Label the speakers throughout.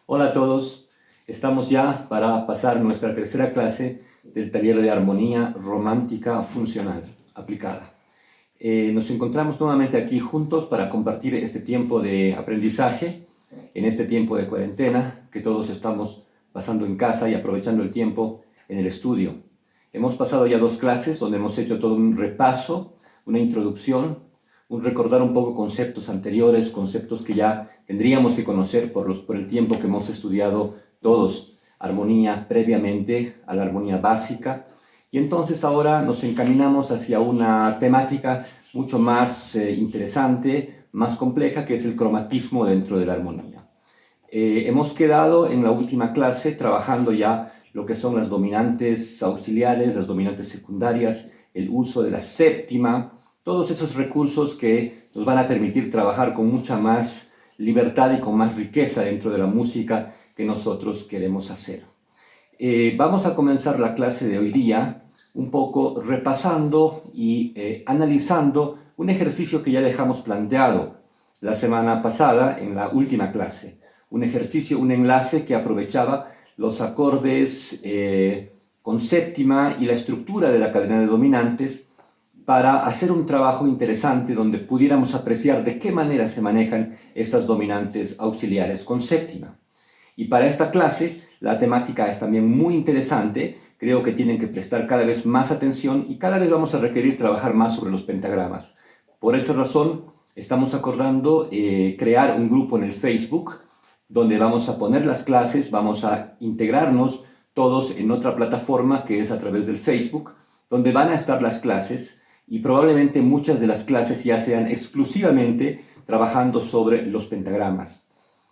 Speaker 1: Hola a todos, estamos ya para pasar nuestra tercera clase del taller de armonía romántica funcional aplicada. Nos encontramos nuevamente aquí juntos para compartir este tiempo de aprendizaje, en este tiempo de cuarentena, que todos estamos pasando en casa y aprovechando el tiempo en el estudio. Hemos pasado ya 2 clases donde hemos hecho todo un repaso, una introducción, un recordar un poco conceptos anteriores, conceptos que ya tendríamos que conocer por el tiempo que hemos estudiado todos armonía previamente a la armonía básica. Y entonces ahora nos encaminamos hacia una temática mucho más interesante, más compleja, que es el cromatismo dentro de la armonía. Hemos quedado en la última clase trabajando ya lo que son las dominantes auxiliares, las dominantes secundarias, el uso de la séptima, todos esos recursos que nos van a permitir trabajar con mucha más libertad y con más riqueza dentro de la música que nosotros queremos hacer. Vamos a comenzar la clase de hoy día un poco repasando y analizando un ejercicio que ya dejamos planteado la semana pasada en la última clase. Un ejercicio, un enlace que aprovechaba los acordes con séptima y la estructura de la cadena de dominantes para hacer un trabajo interesante donde pudiéramos apreciar de qué manera se manejan estas dominantes auxiliares con séptima. Y para esta clase la temática es también muy interesante, creo que tienen que prestar cada vez más atención y cada vez vamos a requerir trabajar más sobre los pentagramas. Por esa razón estamos acordando crear un grupo en el Facebook donde vamos a poner las clases, vamos a integrarnos todos en otra plataforma que es a través del Facebook, donde van a estar las clases y probablemente muchas de las clases ya sean exclusivamente trabajando sobre los pentagramas.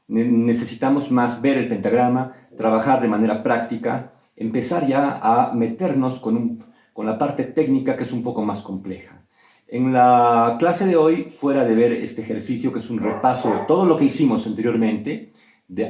Speaker 1: Necesitamos más ver el pentagrama, trabajar de manera práctica, empezar ya a meternos con la parte técnica que es un poco más compleja. En la clase de hoy, fuera de ver este ejercicio que es un repaso de todo lo que hicimos anteriormente,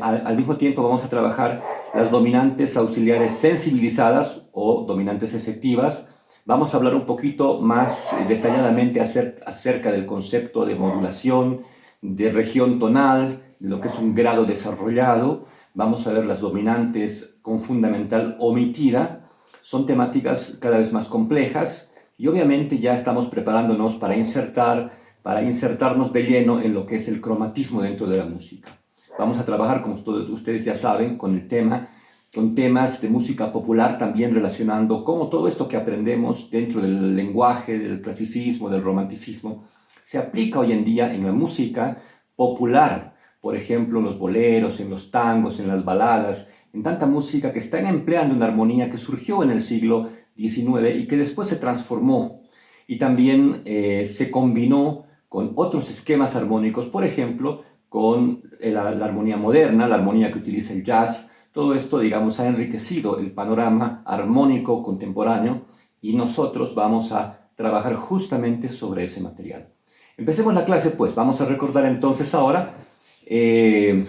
Speaker 1: al mismo tiempo vamos a trabajar las dominantes auxiliares sensibilizadas o dominantes efectivas. Vamos a hablar un poquito más detalladamente acerca del concepto de modulación, de región tonal, de lo que es un grado desarrollado. Vamos a ver las dominantes con fundamental omitida. Son temáticas cada vez más complejas y obviamente ya estamos preparándonos para insertarnos de lleno en lo que es el cromatismo dentro de la música. Vamos a trabajar, como ustedes ya saben, con temas de música popular, también relacionando cómo todo esto que aprendemos dentro del lenguaje, del clasicismo, del romanticismo, se aplica hoy en día en la música popular, por ejemplo, en los boleros, en los tangos, en las baladas, en tanta música que están empleando una armonía que surgió en el siglo XIX y que después se transformó y también se combinó con otros esquemas armónicos, por ejemplo, con la armonía moderna, la armonía que utiliza el jazz. Todo esto, digamos, ha enriquecido el panorama armónico contemporáneo y nosotros vamos a trabajar justamente sobre ese material. Empecemos la clase, pues. Vamos a recordar entonces ahora el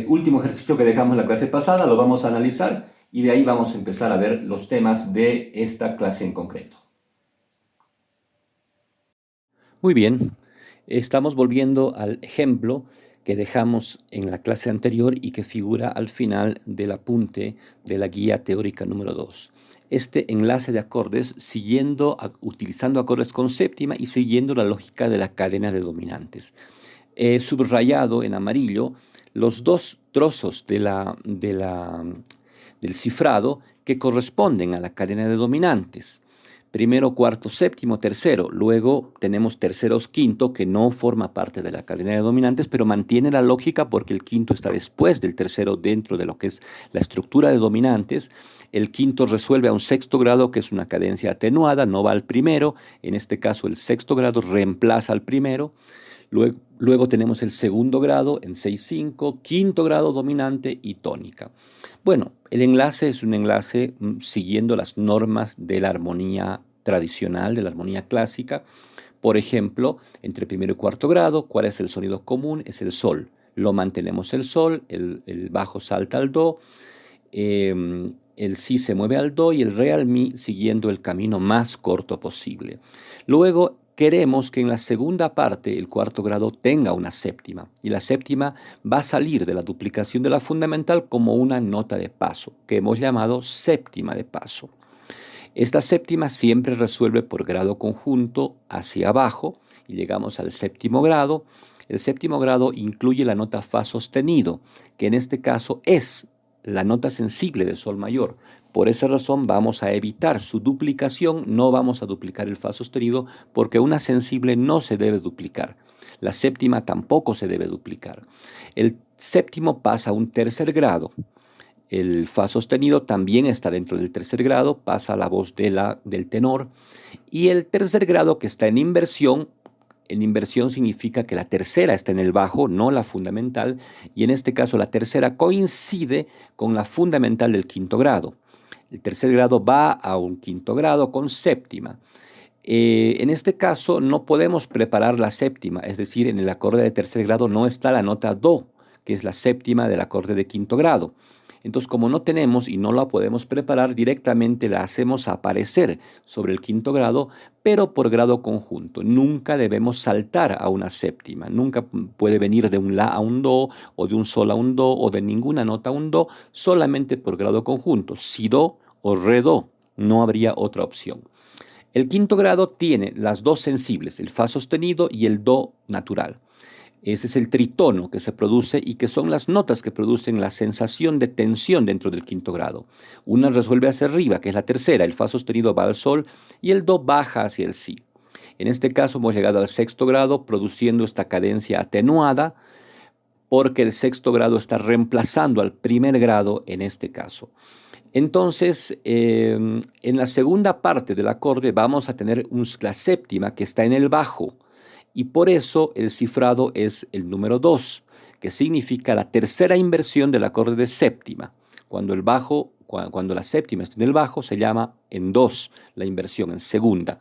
Speaker 1: último ejercicio que dejamos en la clase pasada, lo vamos a analizar y de ahí vamos a empezar a ver los temas de esta clase en concreto. Muy bien, estamos volviendo al ejemplo que dejamos en la clase anterior y que figura al final del apunte de la guía teórica número 2. Este enlace de acordes utilizando acordes con séptima y siguiendo la lógica de la cadena de dominantes. He subrayado en amarillo los dos trozos del cifrado que corresponden a la cadena de dominantes. Primero, cuarto, séptimo, tercero. Luego tenemos terceros, quinto, que no forma parte de la cadena de dominantes, pero mantiene la lógica porque el quinto está después del tercero dentro de lo que es la estructura de dominantes. El quinto resuelve a un sexto grado, que es una cadencia atenuada, no va al primero. En este caso, el sexto grado reemplaza al primero. Luego tenemos el segundo grado en 6/5, quinto grado dominante y tónica. Bueno, el enlace es un enlace siguiendo las normas de la armonía tradicional, de la armonía clásica. Por ejemplo, entre primero y cuarto grado, ¿cuál es el sonido común? Es el sol. Lo mantenemos el sol, el bajo salta al do, el si se mueve al do y el re al mi siguiendo el camino más corto posible. Luego queremos que en la segunda parte el cuarto grado tenga una séptima, y la séptima va a salir de la duplicación de la fundamental como una nota de paso, que hemos llamado séptima de paso. Esta séptima siempre resuelve por grado conjunto hacia abajo y llegamos al séptimo grado. El séptimo grado incluye la nota fa sostenido, que en este caso es la nota sensible de sol mayor. Por esa razón vamos a evitar su duplicación, no vamos a duplicar el fa sostenido porque una sensible no se debe duplicar. La séptima tampoco se debe duplicar. El séptimo pasa a un tercer grado. El fa sostenido también está dentro del tercer grado, pasa a la voz del tenor. Y el tercer grado, que está en inversión significa que la tercera está en el bajo, no la fundamental, y en este caso la tercera coincide con la fundamental del quinto grado. El tercer grado va a un quinto grado con séptima. En este caso no podemos preparar la séptima, es decir, en el acorde de tercer grado no está la nota do, que es la séptima del acorde de quinto grado. Entonces, como no tenemos y no la podemos preparar, directamente la hacemos aparecer sobre el quinto grado, pero por grado conjunto. Nunca debemos saltar a una séptima. Nunca puede venir de un la a un do, o de un sol a un do, o de ninguna nota a un do, solamente por grado conjunto. Si do o re do, no habría otra opción. El quinto grado tiene las dos sensibles, el fa sostenido y el do natural. Ese es el tritono que se produce y que son las notas que producen la sensación de tensión dentro del quinto grado. Una resuelve hacia arriba, que es la tercera, el fa sostenido va al sol y el do baja hacia el si. En este caso hemos llegado al sexto grado produciendo esta cadencia atenuada porque el sexto grado está reemplazando al primer grado en este caso. Entonces, en la segunda parte del acorde vamos a tener la séptima que está en el bajo. Y por eso el cifrado es el número 2, que significa la tercera inversión del acorde de séptima. Cuando la séptima está en el bajo, se llama en 2 la inversión, en segunda.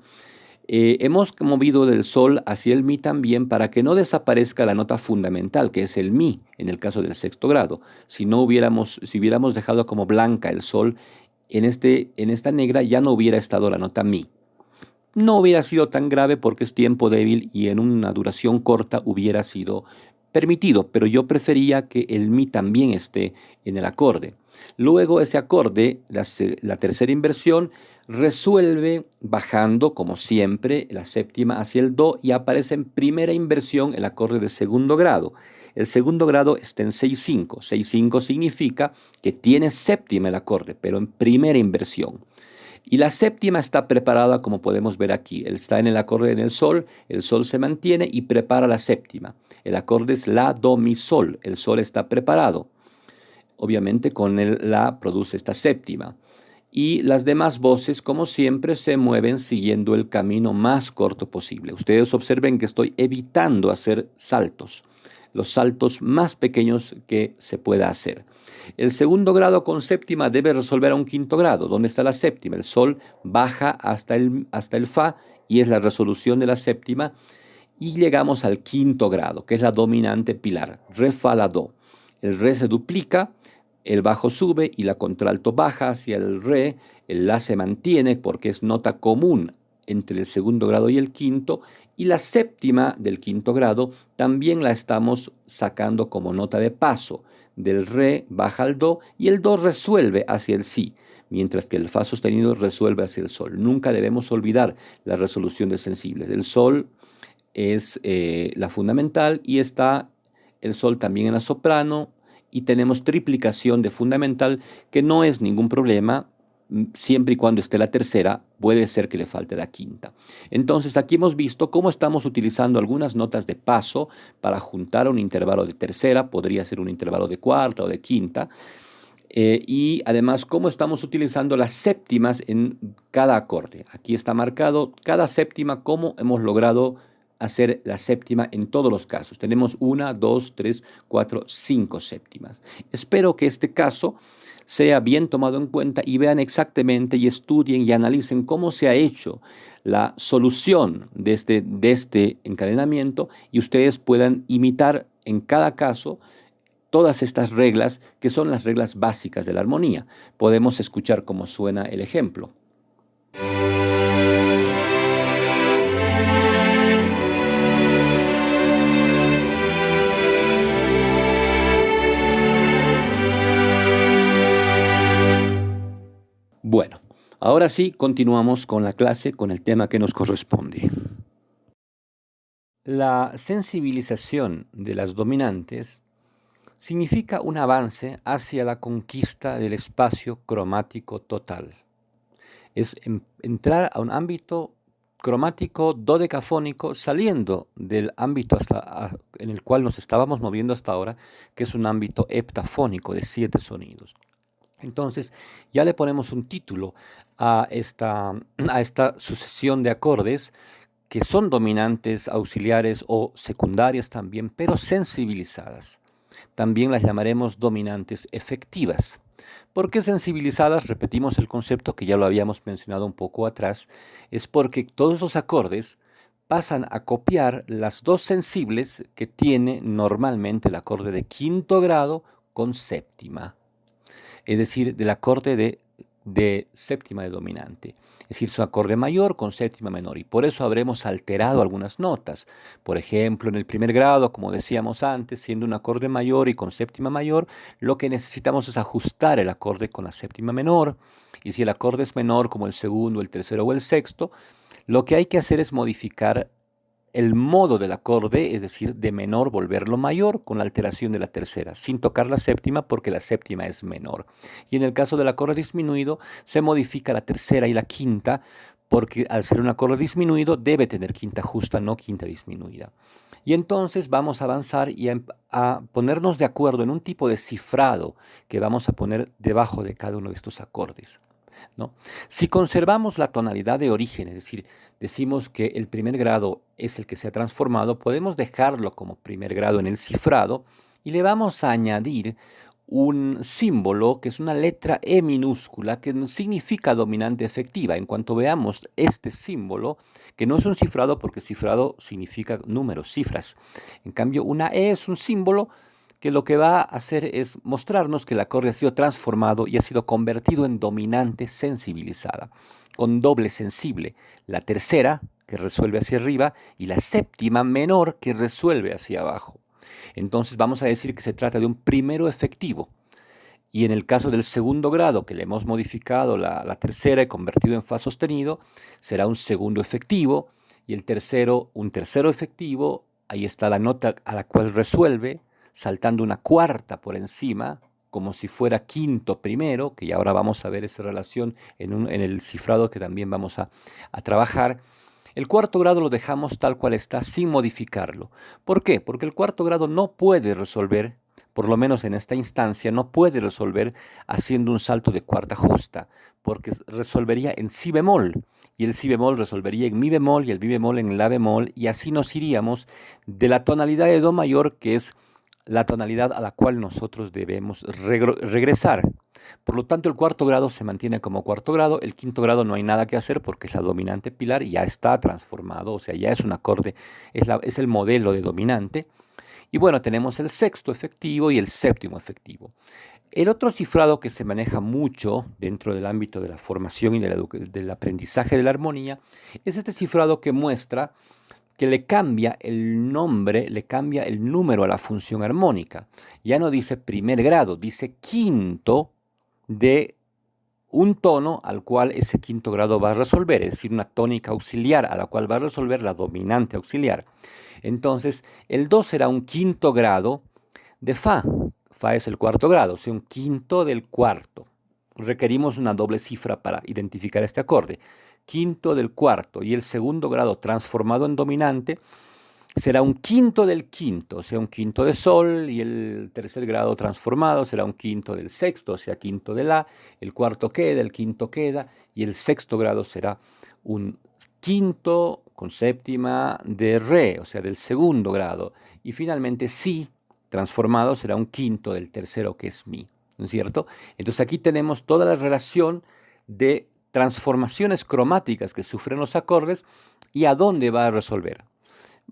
Speaker 1: Hemos movido del sol hacia el mi también para que no desaparezca la nota fundamental, que es el mi, en el caso del sexto grado. Si hubiéramos dejado como blanca el sol, en esta negra ya no hubiera estado la nota mi. No hubiera sido tan grave porque es tiempo débil y en una duración corta hubiera sido permitido, pero yo prefería que el mi también esté en el acorde. Luego ese acorde, la tercera inversión, resuelve bajando, como siempre, la séptima hacia el do y aparece en primera inversión el acorde de segundo grado. El segundo grado está en 6-5. 6-5 significa que tiene séptima el acorde, pero en primera inversión. Y la séptima está preparada, como podemos ver aquí. Está en el acorde en el sol se mantiene y prepara la séptima. El acorde es la, do, mi, sol. El sol está preparado. Obviamente con el la produce esta séptima. Y las demás voces, como siempre, se mueven siguiendo el camino más corto posible. Ustedes observen que estoy evitando hacer saltos, los saltos más pequeños que se pueda hacer. El segundo grado con séptima debe resolver a un quinto grado. ¿Dónde está la séptima? El sol baja hasta el fa y es la resolución de la séptima. Y llegamos al quinto grado, que es la dominante pilar, re, fa, la, do. El re se duplica, el bajo sube y la contralto baja hacia el re, el la se mantiene porque es nota común entre el segundo grado y el quinto, y la séptima del quinto grado también la estamos sacando como nota de paso. Del re baja al do y el do resuelve hacia el si, mientras que el fa sostenido resuelve hacia el sol. Nunca debemos olvidar la resolución de sensibles. El sol es la fundamental y está el sol también en la soprano y tenemos triplicación de fundamental que no es ningún problema. Siempre y cuando esté la tercera, puede ser que le falte la quinta. Entonces aquí hemos visto cómo estamos utilizando algunas notas de paso para juntar un intervalo de tercera, podría ser un intervalo de cuarta o de quinta, y además cómo estamos utilizando las séptimas en cada acorde. Aquí está marcado cada séptima, cómo hemos logrado hacer la séptima en todos los casos. Tenemos 1, 2, 3, 4, 5 séptimas. Espero que este caso sea bien tomado en cuenta y vean exactamente y estudien y analicen cómo se ha hecho la solución de este encadenamiento y ustedes puedan imitar en cada caso todas estas reglas que son las reglas básicas de la armonía. Podemos escuchar cómo suena el ejemplo. Ahora sí, continuamos con la clase, con el tema que nos corresponde. La sensibilización de las dominantes significa un avance hacia la conquista del espacio cromático total. Es entrar a un ámbito cromático dodecafónico saliendo del ámbito en el cual nos estábamos moviendo hasta ahora, que es un ámbito heptafónico de 7 sonidos. Entonces ya le ponemos un título a esta sucesión de acordes que son dominantes, auxiliares o secundarias también, pero sensibilizadas. También las llamaremos dominantes efectivas. ¿Por qué sensibilizadas? Repetimos el concepto que ya lo habíamos mencionado un poco atrás. Es porque todos los acordes pasan a copiar las dos sensibles que tiene normalmente el acorde de quinto grado con séptima. Es decir, del acorde de séptima de dominante. Es decir, su acorde mayor con séptima menor. Y por eso habremos alterado algunas notas. Por ejemplo, en el primer grado, como decíamos antes, siendo un acorde mayor y con séptima mayor, lo que necesitamos es ajustar el acorde con la séptima menor. Y si el acorde es menor, como el segundo, el tercero o el sexto, lo que hay que hacer es modificar el modo del acorde, es decir, de menor volverlo mayor con la alteración de la tercera, sin tocar la séptima porque la séptima es menor. Y en el caso del acorde disminuido, se modifica la tercera y la quinta, porque al ser un acorde disminuido debe tener quinta justa, no quinta disminuida. Y entonces vamos a avanzar y a ponernos de acuerdo en un tipo de cifrado que vamos a poner debajo de cada uno de estos acordes, ¿no? Si conservamos la tonalidad de origen, es decir, decimos que el primer grado es el que se ha transformado, podemos dejarlo como primer grado en el cifrado y le vamos a añadir un símbolo que es una letra E minúscula que significa dominante efectiva. En cuanto veamos este símbolo, que no es un cifrado porque cifrado significa números, cifras. En cambio, una E es un símbolo que lo que va a hacer es mostrarnos que el acorde ha sido transformado y ha sido convertido en dominante sensibilizada, con doble sensible, la tercera, que resuelve hacia arriba, y la séptima menor, que resuelve hacia abajo. Entonces vamos a decir que se trata de un primero efectivo. Y en el caso del segundo grado, que le hemos modificado la tercera y convertido en fa sostenido, será un segundo efectivo, y el tercero, un tercero efectivo. Ahí está la nota a la cual resuelve, saltando una cuarta por encima, como si fuera quinto primero, que ya ahora vamos a ver esa relación en el cifrado que también vamos a trabajar. El cuarto grado lo dejamos tal cual está, sin modificarlo. ¿Por qué? Porque el cuarto grado no puede resolver, por lo menos en esta instancia, no puede resolver haciendo un salto de cuarta justa, porque resolvería en si bemol, y el si bemol resolvería en mi bemol, y el mi bemol en la bemol, y así nos iríamos de la tonalidad de do mayor, que es la tonalidad a la cual nosotros debemos regresar. Por lo tanto, el cuarto grado se mantiene como cuarto grado, el quinto grado no hay nada que hacer porque es la dominante pilar y ya está transformado, o sea, ya es un acorde, es el modelo de dominante. Y bueno, tenemos el sexto efectivo y el séptimo efectivo. El otro cifrado que se maneja mucho dentro del ámbito de la formación y del aprendizaje de la armonía es este cifrado que muestra que le cambia el nombre, le cambia el número a la función armónica. Ya no dice primer grado, dice quinto de un tono al cual ese quinto grado va a resolver, es decir, una tónica auxiliar a la cual va a resolver la dominante auxiliar. Entonces, el do será un quinto grado de fa. Fa es el cuarto grado, o sea, un quinto del cuarto. Requerimos una doble cifra para identificar este acorde. Quinto del cuarto, y el segundo grado transformado en dominante será un quinto del quinto, o sea, un quinto de sol, y el tercer grado transformado será un quinto del sexto, o sea, quinto de la, el cuarto queda, el quinto queda, y el sexto grado será un quinto con séptima de re, o sea, del segundo grado, y finalmente si transformado será un quinto del tercero, que es mi, ¿no es cierto? Entonces aquí tenemos toda la relación de transformaciones cromáticas que sufren los acordes y a dónde va a resolver.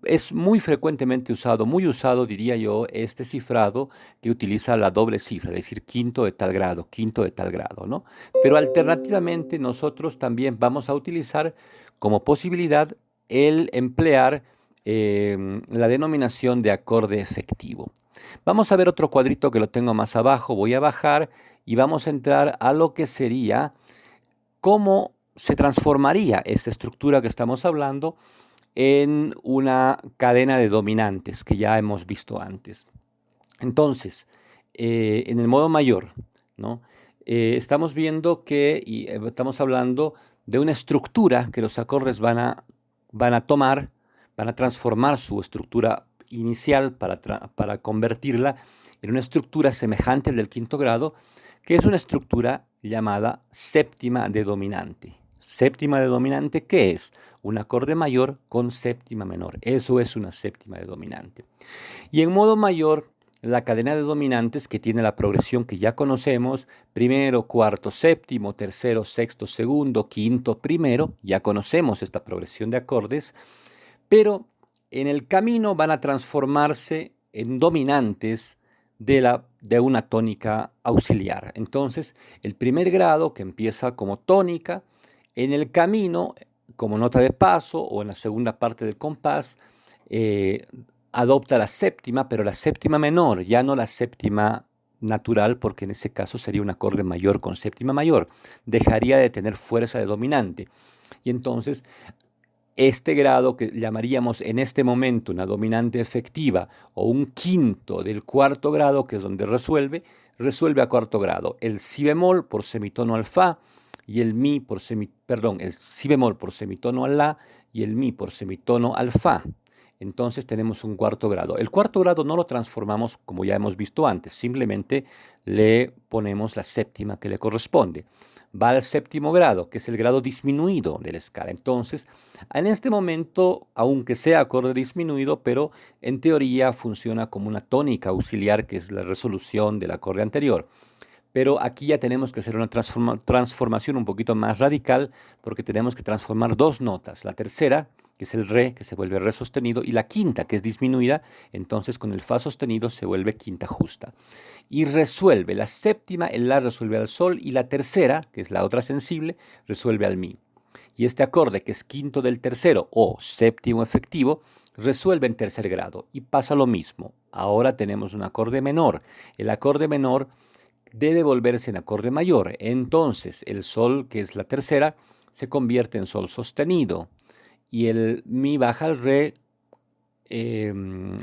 Speaker 1: Es muy frecuentemente usado, muy usado, diría yo, este cifrado que utiliza la doble cifra, es decir, quinto de tal grado, ¿no? Pero alternativamente nosotros también vamos a utilizar como posibilidad el emplear la denominación de acorde efectivo. Vamos a ver otro cuadrito que lo tengo más abajo, voy a bajar y vamos a entrar a lo que sería cómo se transformaría esta estructura que estamos hablando en una cadena de dominantes que ya hemos visto antes. Entonces, en el modo mayor, ¿no? Estamos viendo que estamos hablando de una estructura que los acordes van a tomar, van a transformar su estructura inicial para convertirla en una estructura semejante al del quinto grado, que es una estructura llamada séptima de dominante. Séptima de dominante, ¿qué es? Un acorde mayor con séptima menor. Eso es una séptima de dominante. Y en modo mayor, la cadena de dominantes, que tiene la progresión que ya conocemos, primero, cuarto, séptimo, tercero, sexto, segundo, quinto, primero, ya conocemos esta progresión de acordes, pero en el camino van a transformarse en dominantes de una tónica auxiliar. Entonces, el primer grado, que empieza como tónica, en el camino, como nota de paso o en la segunda parte del compás, adopta la séptima, pero la séptima menor, ya no la séptima natural, porque en ese caso sería un acorde mayor con séptima mayor. Dejaría de tener fuerza de dominante. Y entonces, este grado que llamaríamos en este momento una dominante efectiva o un quinto del cuarto grado, que es donde resuelve a cuarto grado. El si bemol por semitono al fa y el mi por el si bemol por semitono al la y el mi por semitono al fa. Entonces tenemos un cuarto grado. El cuarto grado no lo transformamos como ya hemos visto antes, simplemente le ponemos la séptima que le corresponde. Va al séptimo grado, que es el grado disminuido de la escala. Entonces, en este momento, aunque sea acorde disminuido, pero en teoría funciona como una tónica auxiliar, que es la resolución del acorde anterior. Pero aquí ya tenemos que hacer una transformación un poquito más radical, porque tenemos que transformar dos notas. La tercera, que es el re, que se vuelve re sostenido, y la quinta, que es disminuida, entonces con el fa sostenido se vuelve quinta justa. Y resuelve la séptima, el la resuelve al sol, y la tercera, que es la otra sensible, resuelve al mi. Y este acorde, que es quinto del tercero o séptimo efectivo, resuelve en tercer grado. Y pasa lo mismo. Ahora tenemos un acorde menor. El acorde menor debe volverse en acorde mayor. Entonces el sol, que es la tercera, se convierte en sol sostenido. Y el mi baja al re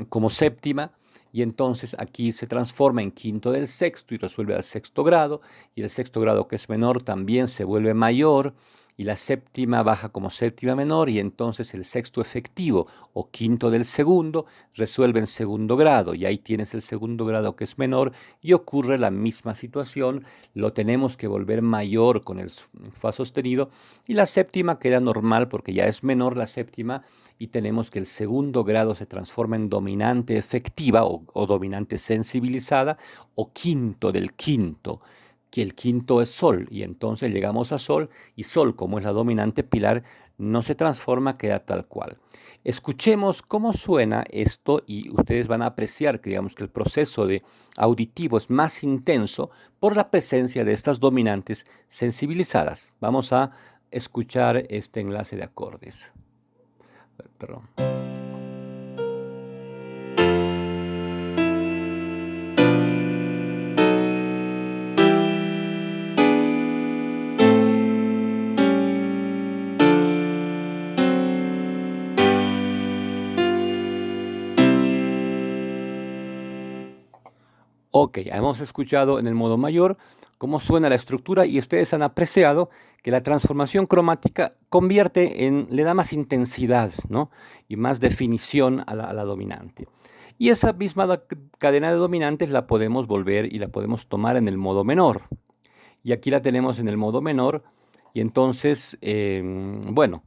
Speaker 1: como séptima, y entonces aquí se transforma en quinto del sexto y resuelve al sexto grado, y el sexto grado, que es menor, también se vuelve mayor, y la séptima baja como séptima menor, y entonces el sexto efectivo o quinto del segundo resuelve en segundo grado, y ahí tienes el segundo grado, que es menor, y ocurre la misma situación. Lo tenemos que volver mayor con el fa sostenido, y la séptima queda normal porque ya es menor la séptima, y tenemos que el segundo grado se transforma en dominante efectiva o dominante sensibilizada o quinto del quinto, que el quinto es sol, y entonces llegamos a sol, y sol, como es la dominante pilar, no se transforma, queda tal cual. Escuchemos cómo suena esto y ustedes van a apreciar que, digamos, que el proceso de auditivo es más intenso por la presencia de estas dominantes sensibilizadas. Vamos a escuchar este enlace de acordes. Perdón. Ok, hemos escuchado en el modo mayor cómo suena la estructura y ustedes han apreciado que la transformación cromática le da más intensidad, ¿no? Y más definición a la dominante. Y esa misma cadena de dominantes la podemos volver y la podemos tomar en el modo menor. Y aquí la tenemos en el modo menor y entonces, bueno,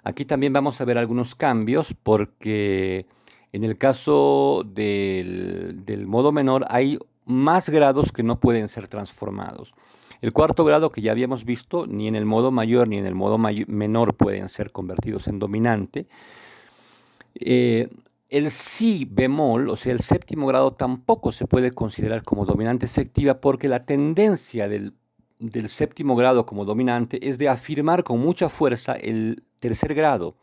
Speaker 1: aquí también vamos a ver algunos cambios porque en el caso del modo menor hay más grados que no pueden ser transformados. El cuarto grado, que ya habíamos visto, ni en el modo mayor ni en el modo menor pueden ser convertidos en dominante. El si bemol, o sea, el séptimo grado, tampoco se puede considerar como dominante efectiva porque la tendencia del séptimo grado como dominante es de afirmar con mucha fuerza el tercer grado.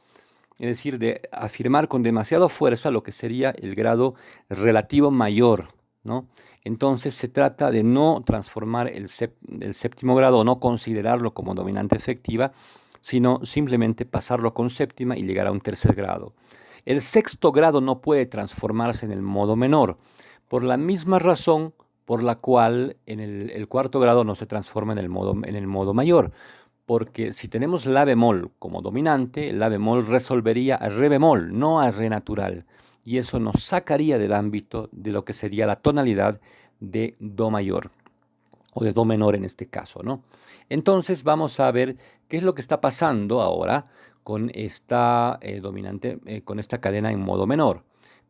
Speaker 1: Es decir, de afirmar con demasiada fuerza lo que sería el grado relativo mayor. ¿no? Entonces se trata de no transformar el séptimo grado, no considerarlo como dominante efectiva, sino simplemente pasarlo con séptima y llegar a un tercer grado. El sexto grado no puede transformarse en el modo menor, por la misma razón por la cual en el cuarto grado no se transforma en el modo mayor, porque si tenemos la bemol como dominante, el la bemol resolvería a re bemol, no a re natural, y eso nos sacaría del ámbito de lo que sería la tonalidad de do mayor, o de do menor en este caso, ¿no? Entonces vamos a ver qué es lo que está pasando ahora con esta dominante, con esta cadena en modo menor.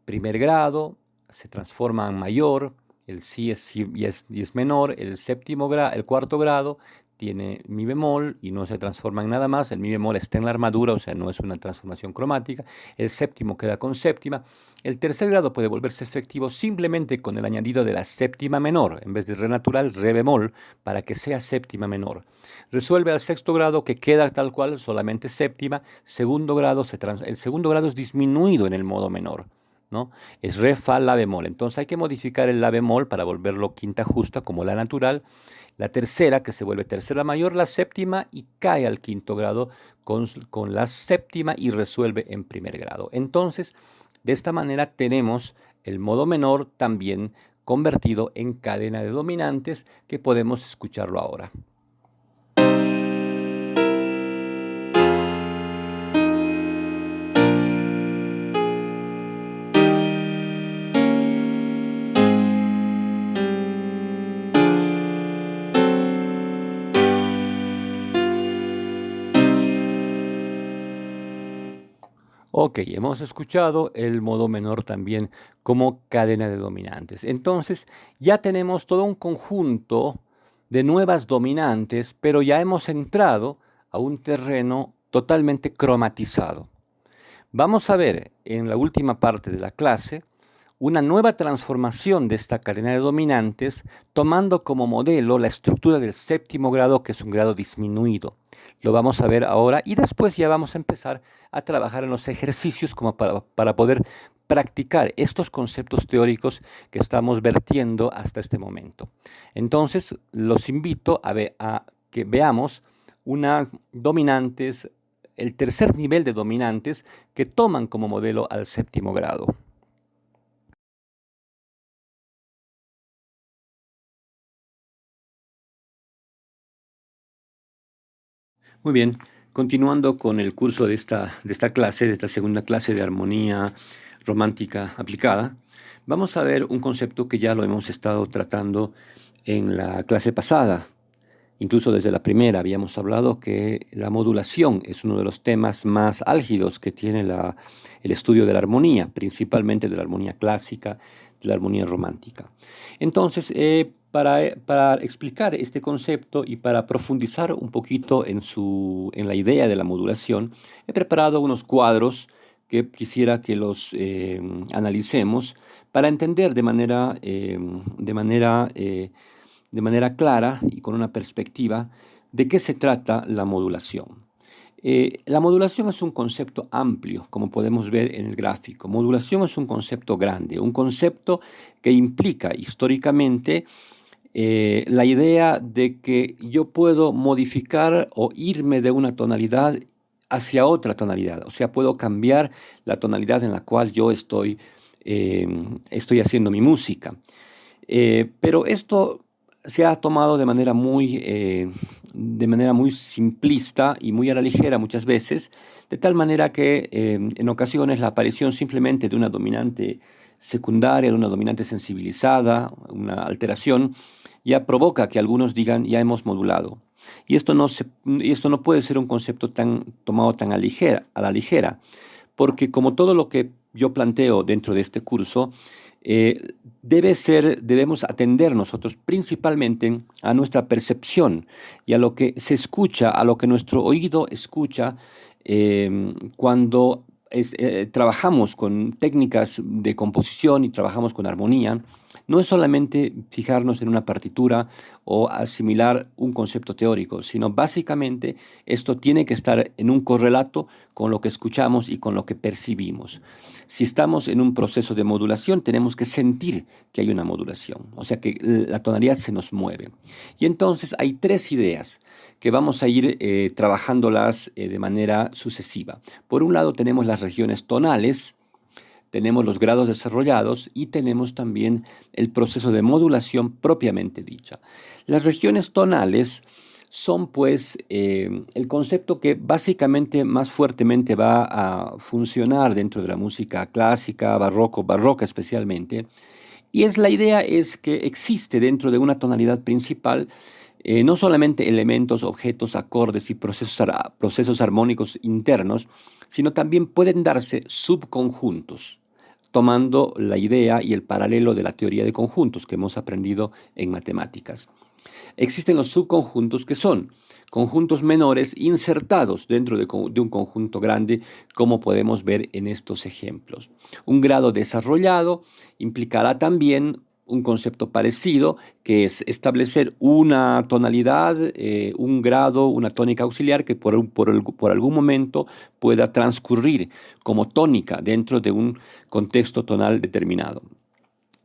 Speaker 1: Primer grado se transforma en mayor, el si es, si y es menor, el cuarto grado tiene mi bemol y no se transforma en nada más, el mi bemol está en la armadura, o sea, no es una transformación cromática, el séptimo queda con séptima, el tercer grado puede volverse efectivo simplemente con el añadido de la séptima menor, en vez de re natural, re bemol, para que sea séptima menor. Resuelve al sexto grado que queda tal cual, solamente séptima, segundo grado el segundo grado es disminuido en el modo menor, ¿no? Es re, fa, la bemol. Entonces hay que modificar el la bemol para volverlo quinta justa como la natural. La tercera, que se vuelve tercera mayor, la séptima y cae al quinto grado con la séptima y resuelve en primer grado. Entonces, de esta manera tenemos el modo menor también convertido en cadena de dominantes que podemos escucharlo ahora. Ok, hemos escuchado el modo menor también como cadena de dominantes. Entonces, ya tenemos todo un conjunto de nuevas dominantes, pero ya hemos entrado a un terreno totalmente cromatizado. Vamos a ver en la última parte de la clase una nueva transformación de esta cadena de dominantes, tomando como modelo la estructura del séptimo grado, que es un grado disminuido. Lo vamos a ver ahora y después ya vamos a empezar a trabajar en los ejercicios como para poder practicar estos conceptos teóricos que estamos vertiendo hasta este momento. Entonces, los invito a que veamos una dominantes, el tercer nivel de dominantes que toman como modelo al séptimo grado. Muy bien, continuando con el curso de esta clase, de esta segunda clase de armonía romántica aplicada, vamos a ver un concepto que ya lo hemos estado tratando en la clase pasada. Incluso desde la primera habíamos hablado que la modulación es uno de los temas más álgidos que tiene el estudio de la armonía, principalmente de la armonía clásica, de la armonía romántica. Entonces, para explicar este concepto y para profundizar un poquito en la idea de la modulación, he preparado unos cuadros que quisiera que los analicemos para entender de manera clara y con una perspectiva de qué se trata la modulación. La modulación es un concepto amplio, como podemos ver en el gráfico. Modulación es un concepto grande, un concepto que implica históricamente la idea de que yo puedo modificar o irme de una tonalidad hacia otra tonalidad, o sea, puedo cambiar la tonalidad en la cual yo estoy haciendo mi música. Pero esto se ha tomado de manera muy simplista y muy a la ligera muchas veces, de tal manera que en ocasiones la aparición simplemente de una dominante secundaria, de una dominante sensibilizada, una alteración, ya provoca que algunos digan ya hemos modulado. Y esto no puede ser un concepto tomado tan a la ligera, porque como todo lo que yo planteo dentro de este curso, debemos atender nosotros principalmente a nuestra percepción y a lo que se escucha, a lo que nuestro oído escucha cuando trabajamos con técnicas de composición y trabajamos con armonía. no es solamente fijarnos en una partitura o asimilar un concepto teórico, sino básicamente esto tiene que estar en un correlato con lo que escuchamos y con lo que percibimos. Si estamos en un proceso de modulación, tenemos que sentir que hay una modulación, o sea que la tonalidad se nos mueve. Y entonces hay tres ideas que vamos a ir trabajándolas de manera sucesiva. Por un lado tenemos las regiones tonales, tenemos los grados desarrollados y tenemos también el proceso de modulación propiamente dicha. Las regiones tonales son pues el concepto que básicamente más fuertemente va a funcionar dentro de la música clásica, barroca especialmente, y la idea es que existe dentro de una tonalidad principal no solamente elementos, objetos, acordes y procesos armónicos internos, sino también pueden darse subconjuntos, tomando la idea y el paralelo de la teoría de conjuntos que hemos aprendido en matemáticas. Existen los subconjuntos que son conjuntos menores insertados dentro de un conjunto grande, como podemos ver en estos ejemplos. Un grado desarrollado implicará también un concepto parecido, que es establecer una tonalidad, un grado, una tónica auxiliar que por algún momento pueda transcurrir como tónica dentro de un contexto tonal determinado.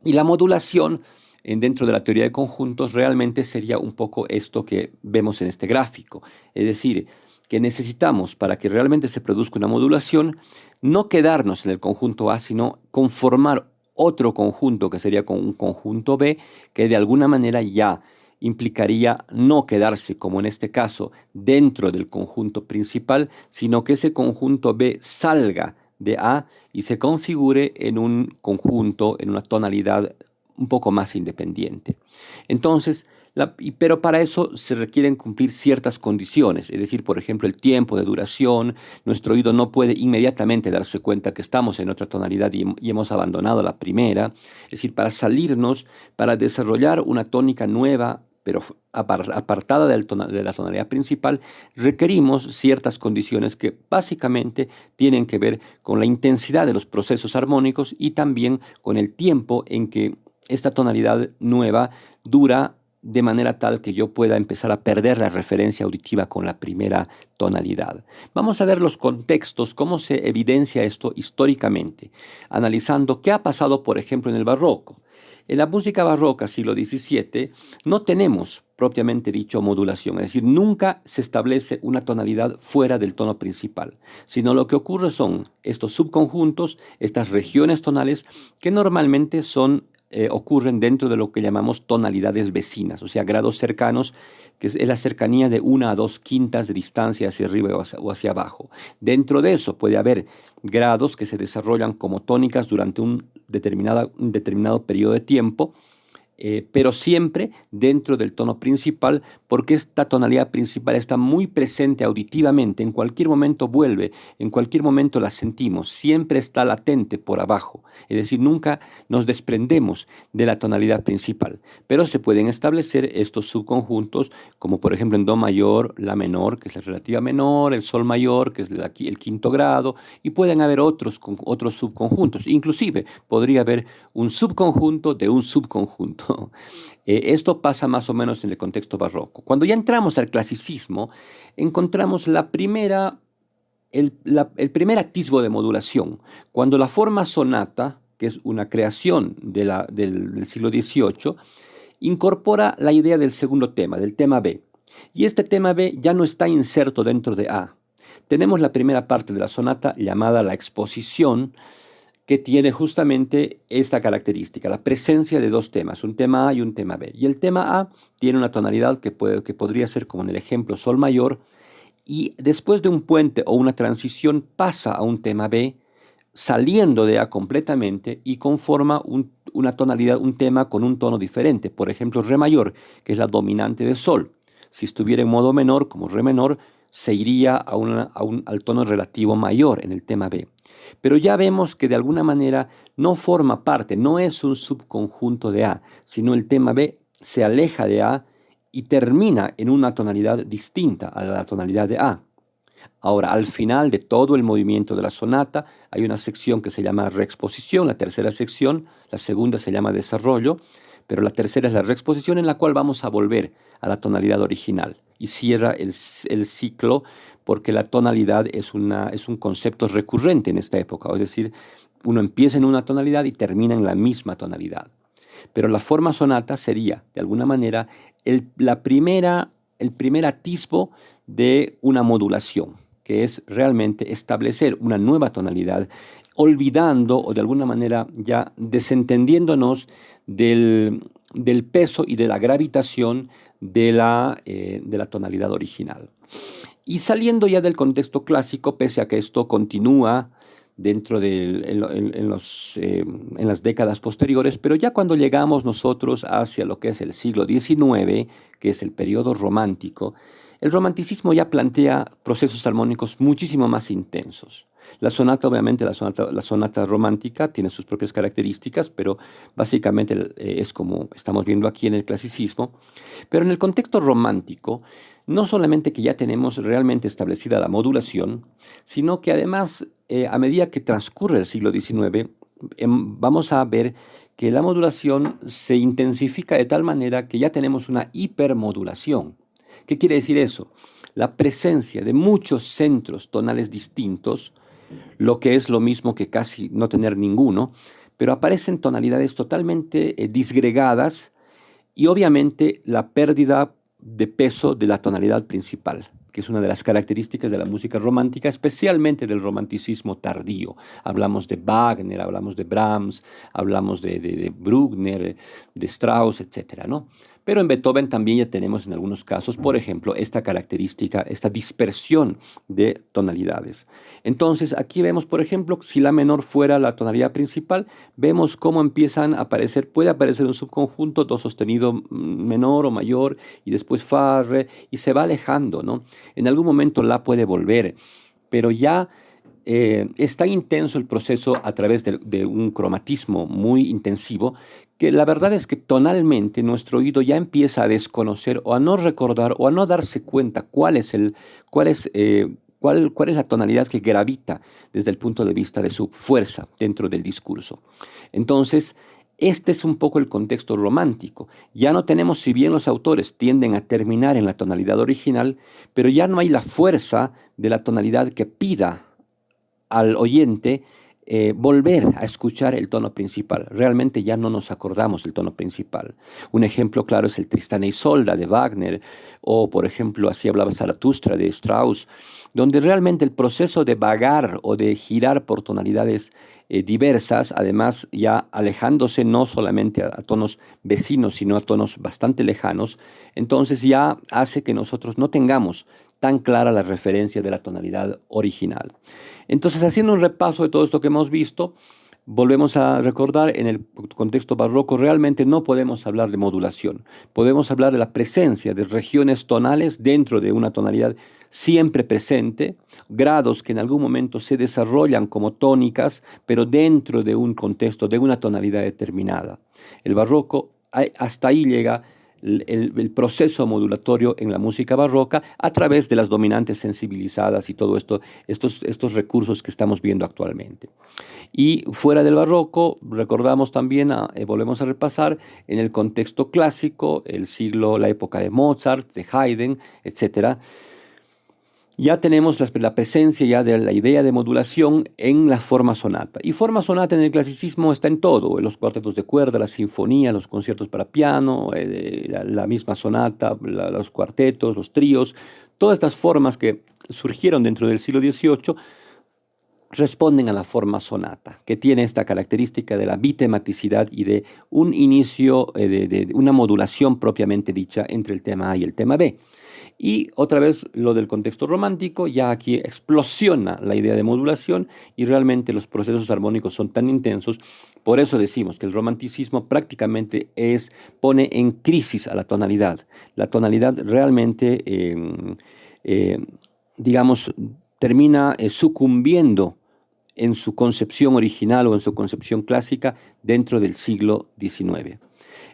Speaker 1: Y la modulación dentro de la teoría de conjuntos realmente sería un poco esto que vemos en este gráfico. Es decir, que necesitamos para que realmente se produzca una modulación, no quedarnos en el conjunto A, sino conformar otro conjunto que sería un conjunto B, que de alguna manera ya implicaría no quedarse, como en este caso, dentro del conjunto principal, sino que ese conjunto B salga de A y se configure en un conjunto, en una tonalidad un poco más independiente. Entonces, pero para eso se requieren cumplir ciertas condiciones, es decir, por ejemplo, el tiempo de duración. Nuestro oído no puede inmediatamente darse cuenta que estamos en otra tonalidad y hemos abandonado la primera. Es decir, para desarrollar una tónica nueva, pero apartada de la tonalidad principal, requerimos ciertas condiciones que básicamente tienen que ver con la intensidad de los procesos armónicos y también con el tiempo en que esta tonalidad nueva dura, de manera tal que yo pueda empezar a perder la referencia auditiva con la primera tonalidad. Vamos a ver los contextos, cómo se evidencia esto históricamente, analizando qué ha pasado, por ejemplo, en el barroco. En la música barroca, siglo XVII, no tenemos propiamente dicho modulación, es decir, nunca se establece una tonalidad fuera del tono principal, sino lo que ocurre son estos subconjuntos, estas regiones tonales que normalmente ocurren dentro de lo que llamamos tonalidades vecinas, o sea, grados cercanos, que es la cercanía de 1 a 2 quintas de distancia hacia arriba o hacia abajo. Dentro de eso puede haber grados que se desarrollan como tónicas durante un determinado periodo de tiempo, pero siempre dentro del tono principal, porque esta tonalidad principal está muy presente auditivamente, en cualquier momento vuelve, en cualquier momento la sentimos, siempre está latente por abajo, es decir, nunca nos desprendemos de la tonalidad principal, pero se pueden establecer estos subconjuntos, como por ejemplo en do mayor, la menor, que es la relativa menor, el sol mayor, que es el quinto grado, y pueden haber otros subconjuntos, inclusive podría haber un subconjunto de un subconjunto. Esto pasa más o menos en el contexto barroco. Cuando ya entramos al clasicismo, encontramos el primer atisbo de modulación, cuando la forma sonata, que es una creación del siglo XVIII, incorpora la idea del segundo tema, del tema B. Y este tema B ya no está inserto dentro de A. Tenemos la primera parte de la sonata llamada la exposición, que tiene justamente esta característica, la presencia de dos temas, un tema A y un tema B. Y el tema A tiene una tonalidad que podría ser, como en el ejemplo, sol mayor, y después de un puente o una transición pasa a un tema B, saliendo de A completamente y conforma una tonalidad, un tema con un tono diferente. Por ejemplo, re mayor, que es la dominante de sol. Si estuviera en modo menor, como re menor, se iría al tono relativo mayor en el tema B. Pero ya vemos que de alguna manera no forma parte, no es un subconjunto de A, sino el tema B se aleja de A y termina en una tonalidad distinta a la tonalidad de A. Ahora, al final de todo el movimiento de la sonata hay una sección que se llama reexposición, la tercera sección, la segunda se llama desarrollo, pero la tercera es la reexposición en la cual vamos a volver a la tonalidad original y cierra el ciclo porque la tonalidad es un concepto recurrente en esta época, es decir, uno empieza en una tonalidad y termina en la misma tonalidad. Pero la forma sonata sería, de alguna manera, el primer atisbo de una modulación, que es realmente establecer una nueva tonalidad, olvidando o de alguna manera ya desentendiéndonos del peso y de la gravitación de la tonalidad original. Y saliendo ya del contexto clásico, pese a que esto continúa en las décadas posteriores, pero ya cuando llegamos nosotros hacia lo que es el siglo XIX, que es el periodo romántico, el romanticismo ya plantea procesos armónicos muchísimo más intensos. La sonata, obviamente, la sonata romántica tiene sus propias características, pero básicamente es como estamos viendo aquí en el clasicismo. Pero en el contexto romántico, no solamente que ya tenemos realmente establecida la modulación, sino que además, a medida que transcurre el siglo XIX, vamos a ver que la modulación se intensifica de tal manera que ya tenemos una hipermodulación. ¿Qué quiere decir eso? La presencia de muchos centros tonales distintos, lo que es lo mismo que casi no tener ninguno, pero aparecen tonalidades totalmente disgregadas y obviamente la pérdida de peso de la tonalidad principal, que es una de las características de la música romántica, especialmente del romanticismo tardío. Hablamos de Wagner, hablamos de Brahms, hablamos de Bruckner, de Strauss, etcétera, ¿no? Pero en Beethoven también ya tenemos en algunos casos, por ejemplo, esta característica, esta dispersión de tonalidades. Entonces, aquí vemos, por ejemplo, si la menor fuera la tonalidad principal, vemos cómo empiezan a aparecer, puede aparecer un subconjunto, do sostenido menor o mayor, y después fa, re, y se va alejando, ¿no? En algún momento la puede volver, pero ya es tan intenso el proceso a través de un cromatismo muy intensivo que la verdad es que tonalmente nuestro oído ya empieza a desconocer o a no recordar o a no darse cuenta cuál es la tonalidad que gravita desde el punto de vista de su fuerza dentro del discurso. Entonces, este es un poco el contexto romántico. Ya no tenemos, si bien los autores tienden a terminar en la tonalidad original, pero ya no hay la fuerza de la tonalidad que pida al oyente volver a escuchar el tono principal. Realmente ya no nos acordamos del tono principal. Un ejemplo claro es el Tristán e Isolda de Wagner, o por ejemplo, así hablaba Zaratustra de Strauss, donde realmente el proceso de vagar o de girar por tonalidades diversas, además ya alejándose no solamente a tonos vecinos, sino a tonos bastante lejanos, entonces ya hace que nosotros no tengamos tan clara la referencia de la tonalidad original. Entonces, haciendo un repaso de todo esto que hemos visto, volvemos a recordar, en el contexto barroco realmente no podemos hablar de modulación, podemos hablar de la presencia de regiones tonales dentro de una tonalidad siempre presente, grados que en algún momento se desarrollan como tónicas, pero dentro de un contexto de una tonalidad determinada. El barroco, hasta ahí llega el proceso modulatorio en la música barroca a través de las dominantes sensibilizadas y todo esto, estos recursos que estamos viendo actualmente. Y fuera del barroco, recordamos también, volvemos a repasar, en el contexto clásico, la época de Mozart, de Haydn, etcétera. Ya tenemos la presencia ya de la idea de modulación en la forma sonata. Y forma sonata en el clasicismo está en todo, en los cuartetos de cuerda, la sinfonía, los conciertos para piano, la misma sonata, los cuartetos, los tríos. Todas estas formas que surgieron dentro del siglo XVIII responden a la forma sonata, que tiene esta característica de la bitematicidad y de un inicio, de una modulación propiamente dicha entre el tema A y el tema B. Y otra vez lo del contexto romántico, ya aquí explosiona la idea de modulación y realmente los procesos armónicos son tan intensos. Por eso decimos que el romanticismo prácticamente pone en crisis a la tonalidad. La tonalidad realmente, digamos, termina sucumbiendo en su concepción original o en su concepción clásica dentro del siglo XIX.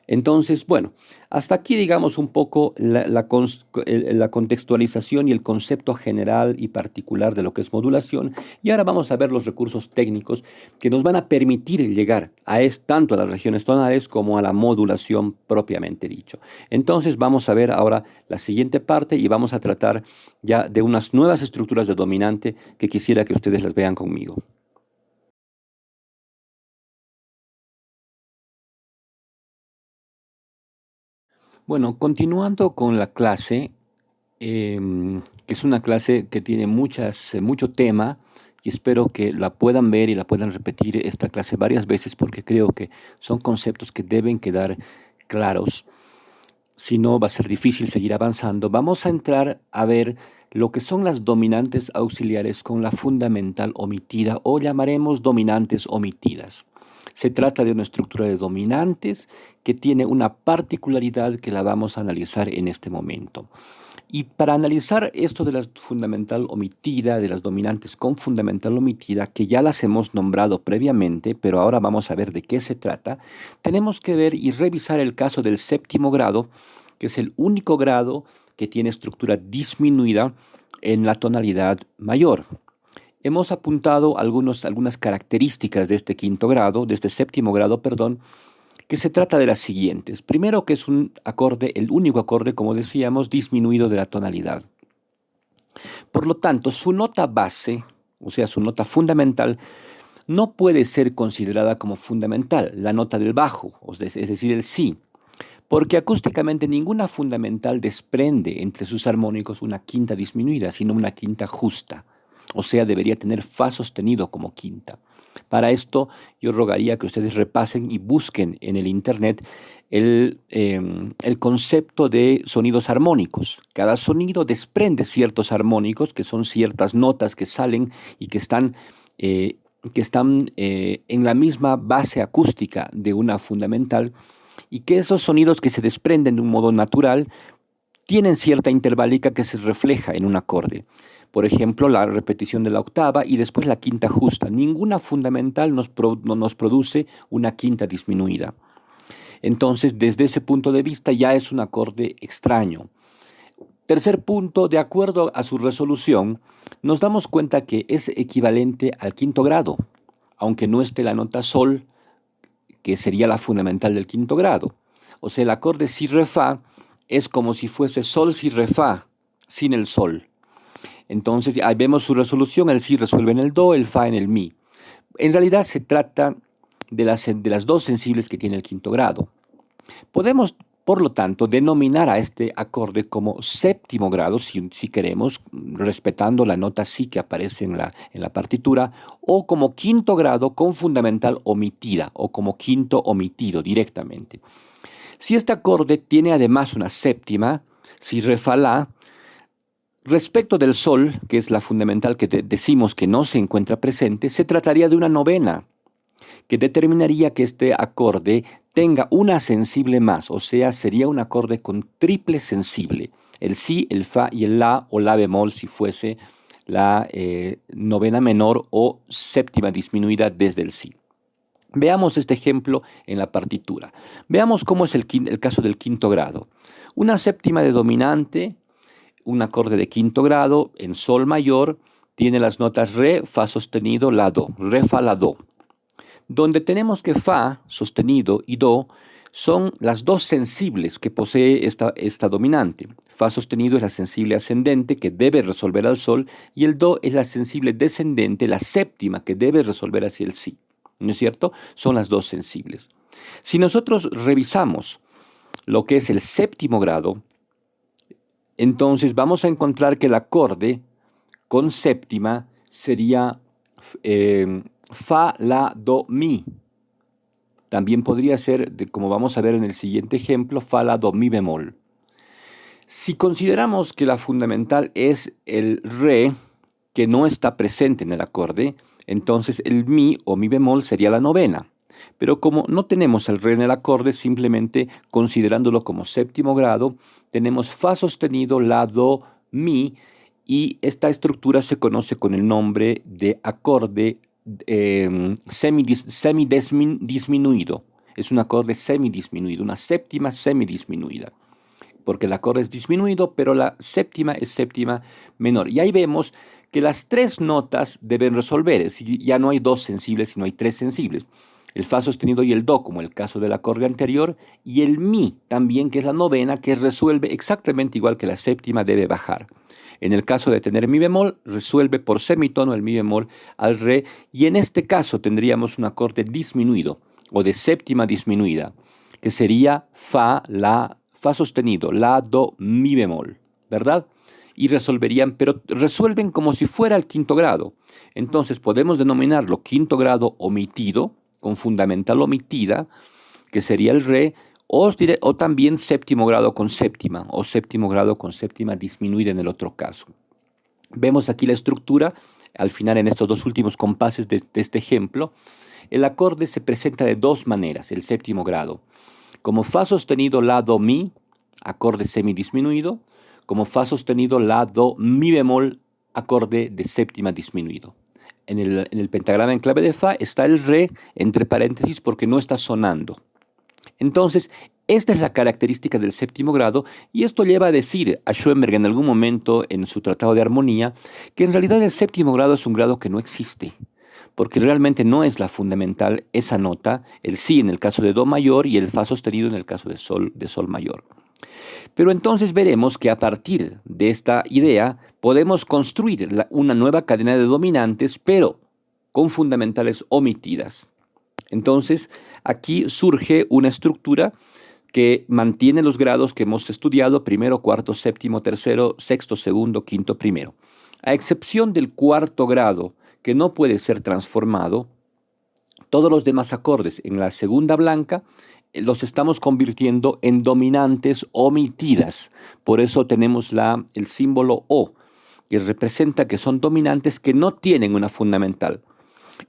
Speaker 1: Entonces, bueno, hasta aquí digamos un poco la contextualización y el concepto general y particular de lo que es modulación. Y ahora vamos a ver los recursos técnicos que nos van a permitir llegar tanto a las regiones tonales como a la modulación propiamente dicho. Entonces vamos a ver ahora la siguiente parte y vamos a tratar ya de unas nuevas estructuras de dominante que quisiera que ustedes las vean conmigo. Bueno, continuando con la clase, que es una clase que tiene mucho tema y espero que la puedan ver y la puedan repetir esta clase varias veces porque creo que son conceptos que deben quedar claros. Si no, va a ser difícil seguir avanzando. Vamos a entrar a ver lo que son las dominantes auxiliares con la fundamental omitida o llamaremos dominantes omitidas. Se trata de una estructura de dominantes que tiene una particularidad que la vamos a analizar en este momento. Y para analizar esto de la fundamental omitida, de las dominantes con fundamental omitida, que ya las hemos nombrado previamente, pero ahora vamos a ver de qué se trata, tenemos que ver y revisar el caso del séptimo grado, que es el único grado que tiene estructura disminuida en la tonalidad mayor. Hemos apuntado algunas características de este quinto grado, de este séptimo grado, perdón, que se trata de las siguientes. Primero, que es un acorde, el único acorde, como decíamos, disminuido de la tonalidad. Por lo tanto, su nota base, o sea, su nota fundamental, no puede ser considerada como fundamental, la nota del bajo, es decir, el si, porque acústicamente ninguna fundamental desprende entre sus armónicos una quinta disminuida, sino una quinta justa, o sea, debería tener fa sostenido como quinta. Para esto, yo rogaría que ustedes repasen y busquen en el Internet el concepto de sonidos armónicos. Cada sonido desprende ciertos armónicos, que son ciertas notas que salen y que están en la misma base acústica de una fundamental, y que esos sonidos que se desprenden de un modo natural tienen cierta interválica que se refleja en un acorde. Por ejemplo, la repetición de la octava y después la quinta justa. Ninguna fundamental nos produce una quinta disminuida. Entonces, desde ese punto de vista ya es un acorde extraño. Tercer punto, de acuerdo a su resolución, nos damos cuenta que es equivalente al quinto grado, aunque no esté la nota sol, que sería la fundamental del quinto grado. O sea, el acorde si re fa es como si fuese sol si re fa, sin el sol. Entonces, ahí vemos su resolución, el si resuelve en el do, el fa en el mi. En realidad se trata de las dos sensibles que tiene el quinto grado. Podemos, por lo tanto, denominar a este acorde como séptimo grado, si queremos, respetando la nota si que aparece en la partitura, o como quinto grado con fundamental omitida, o como quinto omitido directamente. Si este acorde tiene además una séptima, si re fa la, respecto del sol, que es la fundamental que decimos que no se encuentra presente, se trataría de una novena, que determinaría que este acorde tenga una sensible más, o sea, sería un acorde con triple sensible, el si, el fa y el la o la bemol si fuese la novena menor o séptima disminuida desde el si. Veamos este ejemplo en la partitura. Veamos cómo es el caso del quinto grado. Una séptima de dominante, un acorde de quinto grado en sol mayor, tiene las notas re, fa sostenido, la do, re, fa, la do. Donde tenemos que fa sostenido y do son las dos sensibles que posee esta dominante. Fa sostenido es la sensible ascendente que debe resolver al sol y el do es la sensible descendente, la séptima que debe resolver hacia el si. ¿No es cierto? Son las dos sensibles. Si nosotros revisamos lo que es el séptimo grado, entonces vamos a encontrar que el acorde con séptima sería fa, la, do, mi. También podría ser, como vamos a ver en el siguiente ejemplo, fa, la, do, mi bemol. Si consideramos que la fundamental es el re, que no está presente en el acorde, entonces el mi o mi bemol sería la novena. Pero como no tenemos el re en el acorde, simplemente considerándolo como séptimo grado, tenemos fa sostenido, la, do, mi, y esta estructura se conoce con el nombre de acorde semidisminuido. es un acorde semidisminuido, una séptima semidisminuida, porque el acorde es disminuido, pero la séptima es séptima menor. Y ahí vemos que las tres notas deben resolver, es decir, ya no hay dos sensibles, sino hay tres sensibles. El fa sostenido y el do, como el caso del acorde anterior, y el mi también, que es la novena, que resuelve exactamente igual que la séptima, debe bajar. En el caso de tener mi bemol, resuelve por semitono el mi bemol al re, y en este caso tendríamos un acorde disminuido, o de séptima disminuida, que sería fa sostenido, la, do, mi bemol, ¿verdad? Y resolverían, pero resuelven como si fuera el quinto grado. Entonces podemos denominarlo quinto grado omitido, con fundamental omitida, que sería el re, o también séptimo grado con séptima, o séptimo grado con séptima disminuida en el otro caso. Vemos aquí la estructura, al final en estos dos últimos compases de este ejemplo, el acorde se presenta de dos maneras, el séptimo grado. Como fa sostenido, la, do, mi, acorde semidisminuido, como fa sostenido, la, do, mi bemol, acorde de séptima disminuido. En el pentagrama en clave de fa está el re entre paréntesis porque no está sonando. Entonces, esta es la característica del séptimo grado, y esto lleva a decir a Schoenberg en algún momento en su tratado de armonía que en realidad el séptimo grado es un grado que no existe, porque realmente no es la fundamental esa nota, el si en el caso de do mayor y el fa sostenido en el caso de sol mayor. Pero entonces veremos que a partir de esta idea podemos construir una nueva cadena de dominantes, pero con fundamentales omitidas. Entonces, aquí surge una estructura que mantiene los grados que hemos estudiado, primero, cuarto, séptimo, tercero, sexto, segundo, quinto, primero. A excepción del cuarto grado, que no puede ser transformado, todos los demás acordes en la segunda blanca los estamos convirtiendo en dominantes omitidas. Por eso tenemos el símbolo O, que representa que son dominantes que no tienen una fundamental.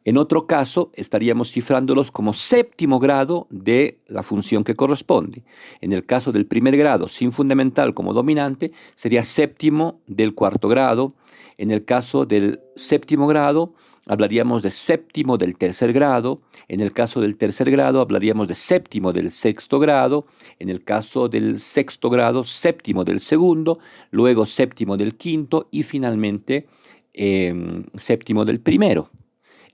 Speaker 1: En otro caso, estaríamos cifrándolos como séptimo grado de la función que corresponde. En el caso del primer grado, sin fundamental como dominante, sería séptimo del cuarto grado. En el caso del séptimo grado, hablaríamos de séptimo del tercer grado. En el caso del tercer grado, hablaríamos de séptimo del sexto grado. En el caso del sexto grado, séptimo del segundo. Luego séptimo del quinto y finalmente séptimo del primero.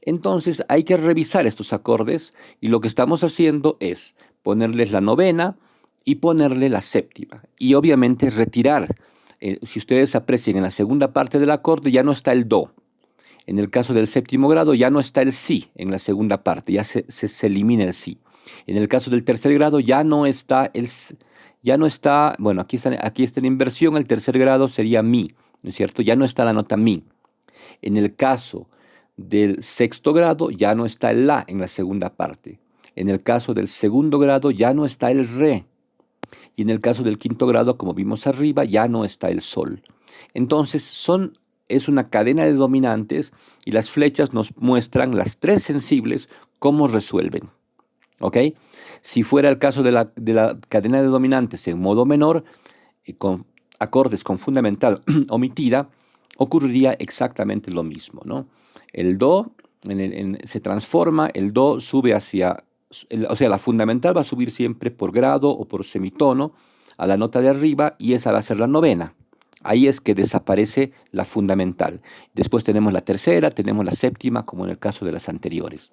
Speaker 1: Entonces hay que revisar estos acordes y lo que estamos haciendo es ponerles la novena y ponerle la séptima. Y obviamente retirar, si ustedes aprecian en la segunda parte del acorde ya no está el do. En el caso del séptimo grado ya no está el si en la segunda parte, ya se elimina el si. En el caso del tercer grado ya no está bueno, aquí está en inversión, el tercer grado sería mi, ¿no es cierto? Ya no está la nota mi. En el caso del sexto grado ya no está el la en la segunda parte. En el caso del segundo grado ya no está el re. Y en el caso del quinto grado, como vimos arriba, ya no está el sol. Entonces es una cadena de dominantes y las flechas nos muestran las tres sensibles cómo resuelven. ¿Ok? Si fuera el caso de la cadena de dominantes en modo menor, con acordes con fundamental omitida, ocurriría exactamente lo mismo, ¿no? El do se transforma, el do sube o sea, la fundamental va a subir siempre por grado o por semitono a la nota de arriba y esa va a ser la novena. Ahí es que desaparece la fundamental. Después tenemos la tercera, tenemos la séptima, como en el caso de las anteriores.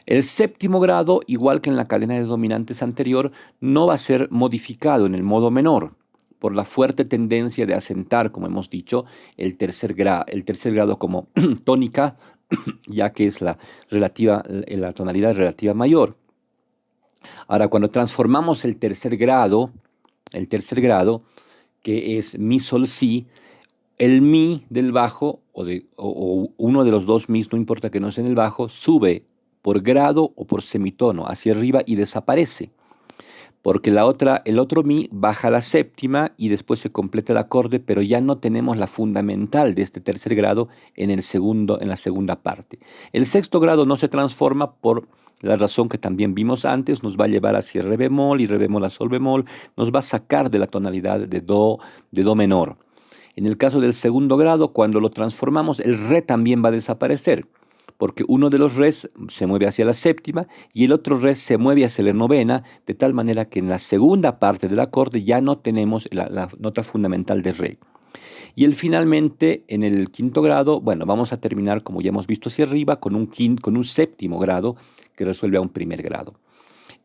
Speaker 1: El séptimo grado, igual que en la cadena de dominantes anterior, no va a ser modificado en el modo menor, por la fuerte tendencia de acentar, como hemos dicho, el tercer grado como tónica, ya que es la tonalidad relativa mayor. Ahora, cuando transformamos el tercer grado, que es mi, sol, si, el mi del bajo, o uno de los dos mis, no importa que no sea en el bajo, sube por grado o por semitono hacia arriba y desaparece. Porque el otro mi baja a la séptima y después se completa el acorde, pero ya no tenemos la fundamental de este tercer grado en la segunda parte. El sexto grado no se transforma por la razón que también vimos antes, nos va a llevar hacia re bemol y re bemol a sol bemol, nos va a sacar de la tonalidad de do menor. En el caso del segundo grado, cuando lo transformamos, el re también va a desaparecer, porque uno de los res se mueve hacia la séptima y el otro res se mueve hacia la novena, de tal manera que en la segunda parte del acorde ya no tenemos la nota fundamental de re. Y finalmente, en el quinto grado, bueno, vamos a terminar, como ya hemos visto hacia arriba, con un séptimo grado que resuelve a un primer grado.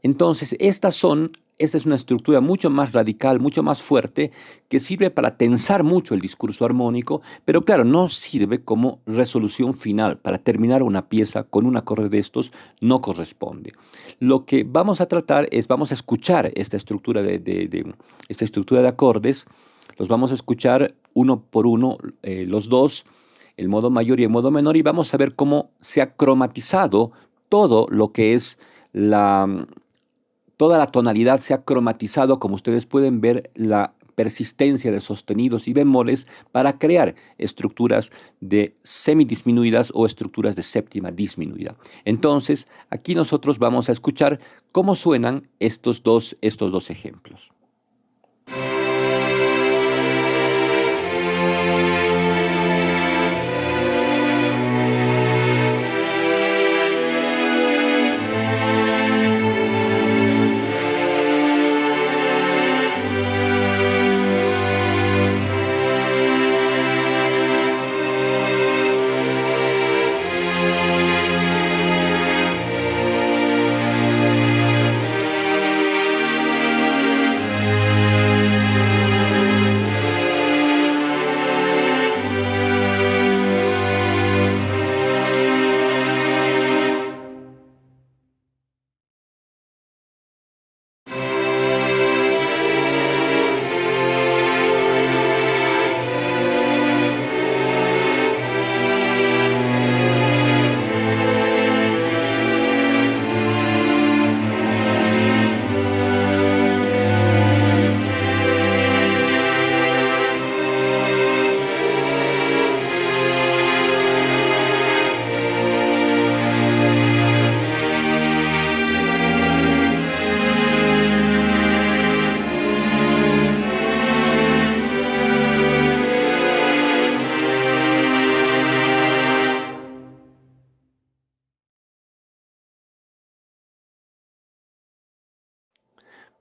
Speaker 1: Entonces, esta es una estructura mucho más radical, mucho más fuerte, que sirve para tensar mucho el discurso armónico, pero claro, no sirve como resolución final. Para terminar una pieza con un acorde de estos no corresponde. Lo que vamos a tratar es, vamos a escuchar esta estructura esta estructura de acordes, los vamos a escuchar uno por uno, los dos, el modo mayor y el modo menor, y vamos a ver cómo se ha cromatizado todo lo que es toda la tonalidad se ha cromatizado, como ustedes pueden ver, la persistencia de sostenidos y bemoles para crear estructuras de semidisminuidas o estructuras de séptima disminuida. Entonces, aquí nosotros vamos a escuchar cómo suenan estos dos ejemplos.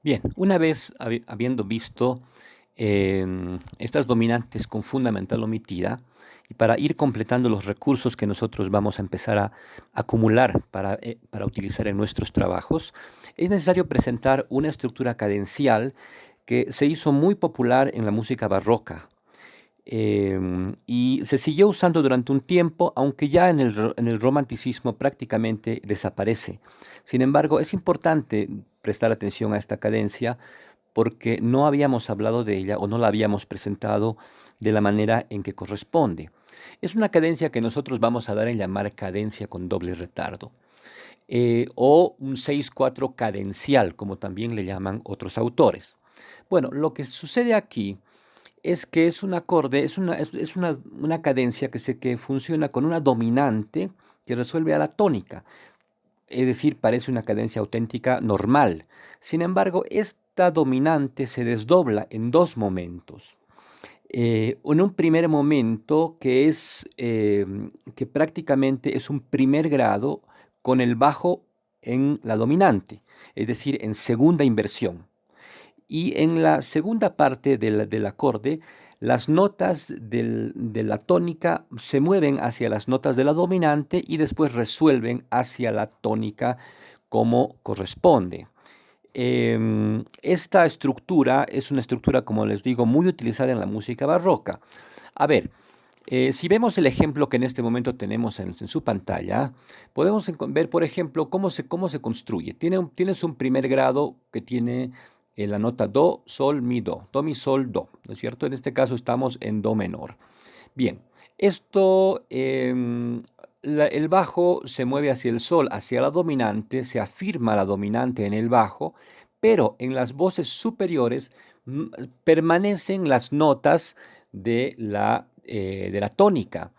Speaker 1: Bien, una vez habiendo visto estas dominantes con fundamental omitida, y para ir completando los recursos que nosotros vamos a empezar a acumular para utilizar en nuestros trabajos, es necesario presentar una estructura cadencial que se hizo muy popular en la música barroca. Y se siguió usando durante un tiempo, aunque ya en el romanticismo prácticamente desaparece. Sin embargo, es importante prestar atención a esta cadencia porque no habíamos hablado de ella o no la habíamos presentado de la manera en que corresponde. Es una cadencia que nosotros vamos a dar en llamar cadencia con doble retardo, o un 6/4 cadencial, como también le llaman otros autores. Bueno, lo que sucede aquí es que es un acorde, es una cadencia que funciona con una dominante que resuelve a la tónica. Es decir, parece una cadencia auténtica normal. Sin embargo, esta dominante se desdobla en dos momentos. En un primer momento que prácticamente es un primer grado con el bajo en la dominante, es decir, en segunda inversión. Y en la segunda parte del acorde, las notas de la tónica se mueven hacia las notas de la dominante y después resuelven hacia la tónica como corresponde. Esta estructura es una estructura, como les digo, muy utilizada en la música barroca. A ver, si vemos el ejemplo que en este momento tenemos en su pantalla, podemos ver, por ejemplo, cómo se construye. Tienes un primer grado que tiene la nota do, sol, mi, do, mi, sol, do, ¿no es cierto? En este caso estamos en do menor. Bien, esto, el bajo se mueve hacia el sol, hacia la dominante, se afirma la dominante en el bajo, pero en las voces superiores permanecen las notas de la tónica.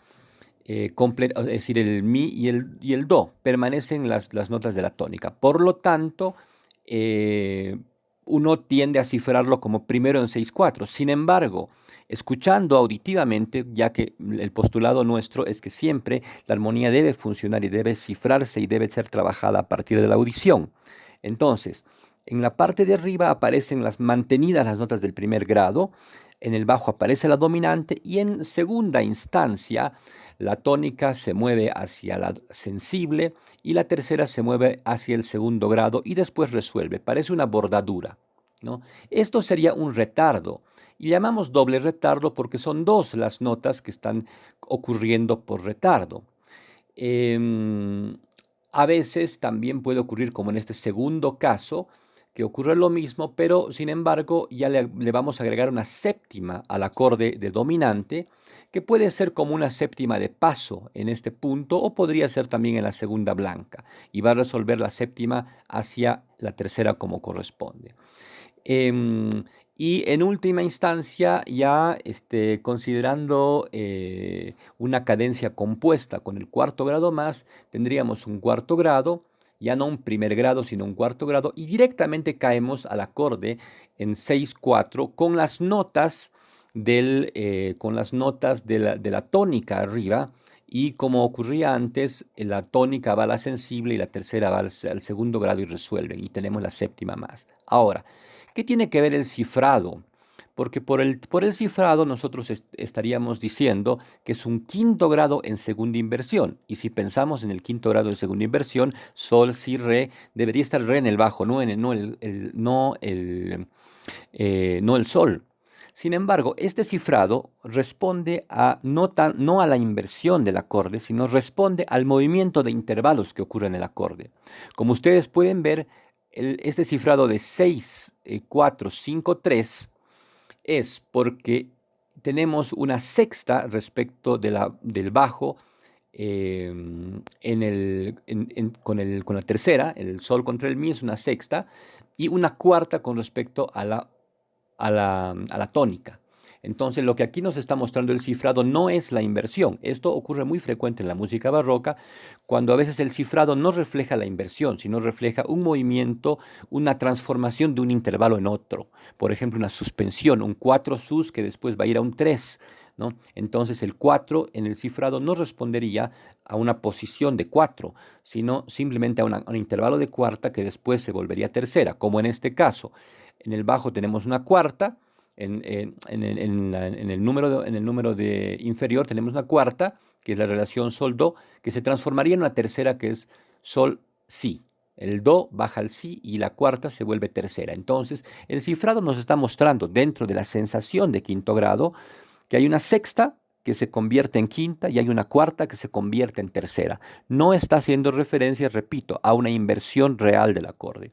Speaker 1: Es decir, el mi y el do, permanecen las notas de la tónica. Por lo tanto, uno tiende a cifrarlo como primero en 6/4. Sin embargo, escuchando auditivamente, ya que el postulado nuestro es que siempre la armonía debe funcionar y debe cifrarse y debe ser trabajada a partir de la audición. Entonces, en la parte de arriba aparecen las mantenidas las notas del primer grado, en el bajo aparece la dominante y en segunda instancia la tónica se mueve hacia la sensible y la tercera se mueve hacia el segundo grado y después resuelve. Parece una bordadura, ¿no? Esto sería un retardo y llamamos doble retardo porque son dos las notas que están ocurriendo por retardo. Em, a veces también puede ocurrir, como en este segundo caso, que ocurre lo mismo, pero sin embargo ya le vamos a agregar una séptima al acorde de dominante, que puede ser como una séptima de paso en este punto, o podría ser también en la segunda blanca, y va a resolver la séptima hacia la tercera como corresponde. Em, y en última instancia, ya considerando una cadencia compuesta con el cuarto grado más, tendríamos un cuarto grado, ya no un primer grado, sino un cuarto grado, y directamente caemos al acorde en 6/4 con las notas de la tónica arriba, y como ocurría antes, la tónica va a la sensible y la tercera va al segundo grado y resuelven, y tenemos la séptima más. Ahora, ¿qué tiene que ver el cifrado? Porque por el cifrado nosotros estaríamos diciendo que es un quinto grado en segunda inversión. Y si pensamos en el quinto grado de segunda inversión, sol, si, re, debería estar re en el bajo, no el sol. Sin embargo, este cifrado responde no a la inversión del acorde, sino responde al movimiento de intervalos que ocurre en el acorde. Como ustedes pueden ver, este cifrado de 6, 4, 5, 3 es porque tenemos una sexta respecto del bajo con la tercera, el sol contra el mi es una sexta, y una cuarta con respecto a la tónica. Entonces, lo que aquí nos está mostrando el cifrado no es la inversión. Esto ocurre muy frecuente en la música barroca, cuando a veces el cifrado no refleja la inversión, sino refleja un movimiento, una transformación de un intervalo en otro. Por ejemplo, una suspensión, un 4 sus que después va a ir a un 3, ¿no? Entonces, el 4 en el cifrado no respondería a una posición de 4, sino simplemente a un intervalo de cuarta que después se volvería tercera, como en este caso. En el bajo tenemos una cuarta, en el número de inferior tenemos una cuarta, que es la relación sol-do, que se transformaría en una tercera, que es sol-si. El do baja al si y la cuarta se vuelve tercera. Entonces, el cifrado nos está mostrando, dentro de la sensación de quinto grado, que hay una sexta que se convierte en quinta y hay una cuarta que se convierte en tercera. No está haciendo referencia, repito, a una inversión real del acorde.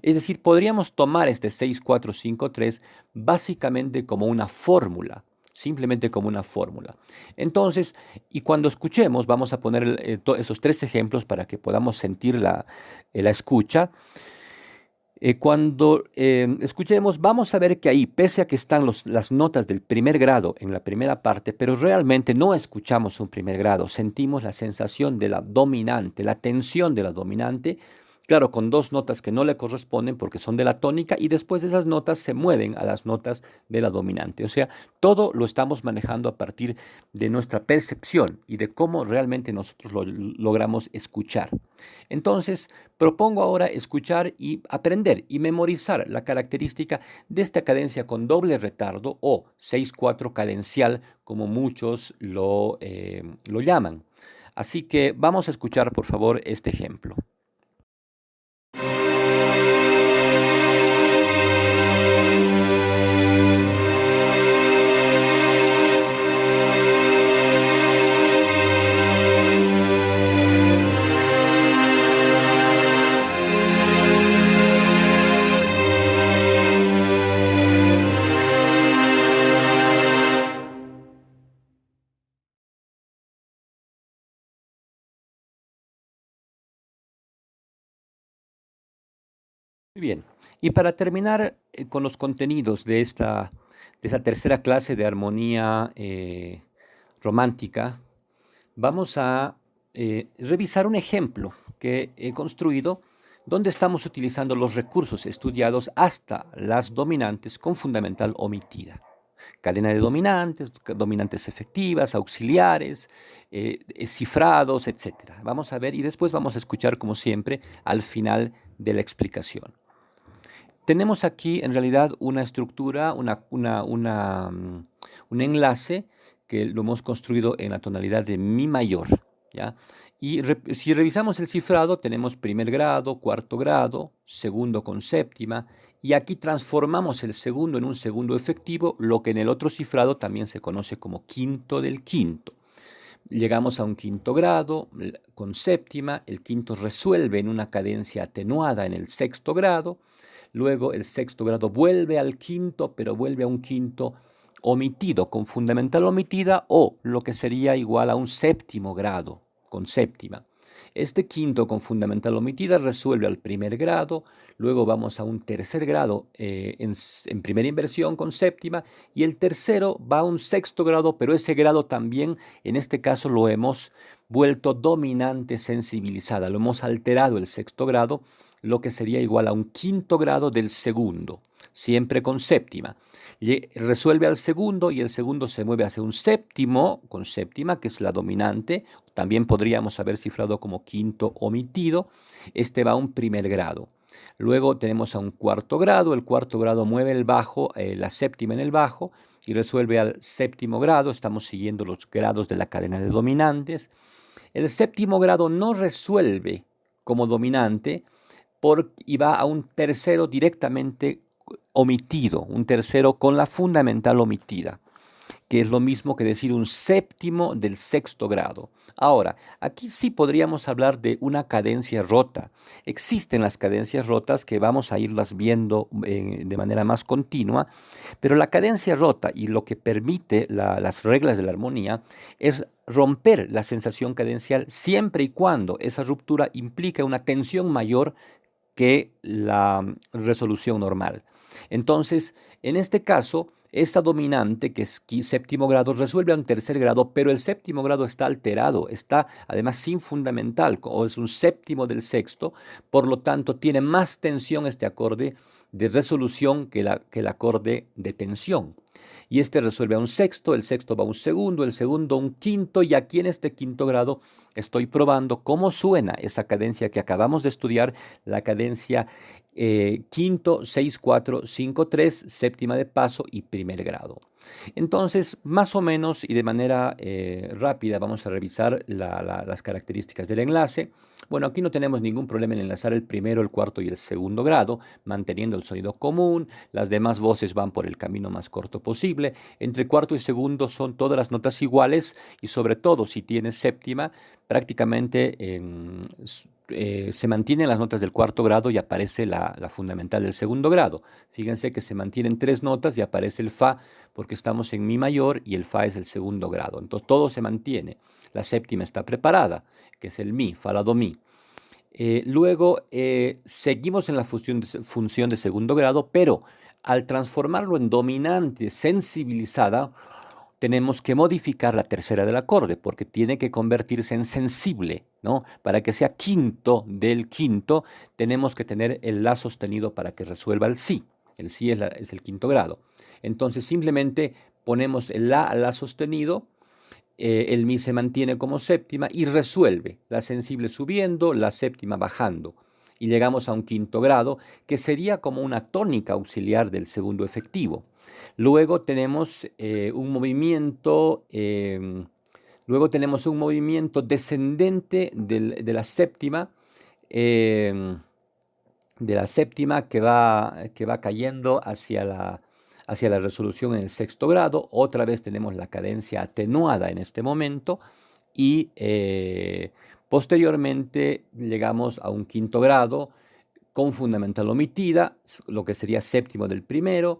Speaker 1: Es decir, podríamos tomar este 6-4-5-3 básicamente como una fórmula, simplemente como una fórmula. Entonces, y cuando escuchemos, vamos a poner esos tres ejemplos para que podamos sentir la escucha. Cuando escuchemos, vamos a ver que ahí, pese a que están las notas del primer grado en la primera parte, pero realmente no escuchamos un primer grado, sentimos la sensación de la dominante, la tensión de la dominante, claro, con dos notas que no le corresponden porque son de la tónica, y después esas notas se mueven a las notas de la dominante. O sea, todo lo estamos manejando a partir de nuestra percepción y de cómo realmente nosotros lo logramos escuchar. Entonces, propongo ahora escuchar y aprender y memorizar la característica de esta cadencia con doble retardo o 6/4 cadencial, como muchos lo llaman. Así que vamos a escuchar, por favor, este ejemplo. Muy bien. Y para terminar con los contenidos de esta tercera clase de armonía romántica, vamos a revisar un ejemplo que he construido donde estamos utilizando los recursos estudiados hasta las dominantes con fundamental omitida. Cadena de dominantes, dominantes efectivas, auxiliares, cifrados, etc. Vamos a ver y después vamos a escuchar, como siempre, al final de la explicación. Tenemos aquí, en realidad, una estructura, un enlace que lo hemos construido en la tonalidad de mi mayor, ¿ya? Y si revisamos el cifrado, tenemos primer grado, cuarto grado, segundo con séptima, y aquí transformamos el segundo en un segundo efectivo, lo que en el otro cifrado también se conoce como quinto del quinto. Llegamos a un quinto grado con séptima, el quinto resuelve en una cadencia atenuada en el sexto grado, luego el sexto grado vuelve al quinto, pero vuelve a un quinto omitido, con fundamental omitida, o lo que sería igual a un séptimo grado, con séptima. Este quinto con fundamental omitida resuelve al primer grado, luego vamos a un tercer grado en primera inversión con séptima, y el tercero va a un sexto grado, pero ese grado también, en este caso, lo hemos vuelto dominante sensibilizada, lo hemos alterado el sexto grado, lo que sería igual a un quinto grado del segundo, siempre con séptima. Resuelve al segundo y el segundo se mueve hacia un séptimo con séptima, que es la dominante. También podríamos haber cifrado como quinto omitido. Este va a un primer grado. Luego tenemos a un cuarto grado. El cuarto grado mueve el bajo, la séptima en el bajo, y resuelve al séptimo grado. Estamos siguiendo los grados de la cadena de dominantes. El séptimo grado no resuelve como dominante y va a un tercero directamente omitido, un tercero con la fundamental omitida, que es lo mismo que decir un séptimo del sexto grado. Ahora, aquí sí podríamos hablar de una cadencia rota. Existen las cadencias rotas que vamos a irlas viendo de manera más continua, pero la cadencia rota y lo que permite las reglas de la armonía es romper la sensación cadencial siempre y cuando esa ruptura implica una tensión mayor que la resolución normal. Entonces, en este caso, esta dominante, que es séptimo grado, resuelve a un tercer grado, pero el séptimo grado está alterado, está además sin fundamental, o es un séptimo del sexto, por lo tanto tiene más tensión este acorde de resolución que el acorde de tensión. Y este resuelve a un sexto, el sexto va a un segundo, el segundo a un quinto, y aquí en este quinto grado estoy probando cómo suena esa cadencia que acabamos de estudiar, la cadencia quinto, 6, 4, 5, 3, séptima de paso y primer grado. Entonces, más o menos y de manera rápida vamos a revisar las características del enlace. Bueno, aquí no tenemos ningún problema en enlazar el primero, el cuarto y el segundo grado, manteniendo el sonido común. Las demás voces van por el camino más corto posible. Entre cuarto y segundo son todas las notas iguales y sobre todo si tienes séptima, prácticamente se mantienen las notas del cuarto grado y aparece la fundamental del segundo grado. Fíjense que se mantienen tres notas y aparece el fa porque estamos en mi mayor y el fa es el segundo grado. Entonces todo se mantiene. La séptima está preparada, que es el mi, fa, la, do, mi. Luego seguimos en la función de segundo grado, pero al transformarlo en dominante sensibilizada, tenemos que modificar la tercera del acorde porque tiene que convertirse en sensible, ¿no? Para que sea quinto del quinto, tenemos que tener el la sostenido para que resuelva el si. El si es el quinto grado. Entonces simplemente ponemos el la sostenido, el mi se mantiene como séptima y resuelve la sensible subiendo, la séptima bajando. Y llegamos a un quinto grado que sería como una tónica auxiliar del segundo efectivo. Luego tenemos un movimiento descendente de la séptima, que va cayendo hacia la resolución en el sexto grado. Otra vez tenemos la cadencia atenuada en este momento y posteriormente llegamos a un quinto grado con fundamental omitida, lo que sería séptimo del primero.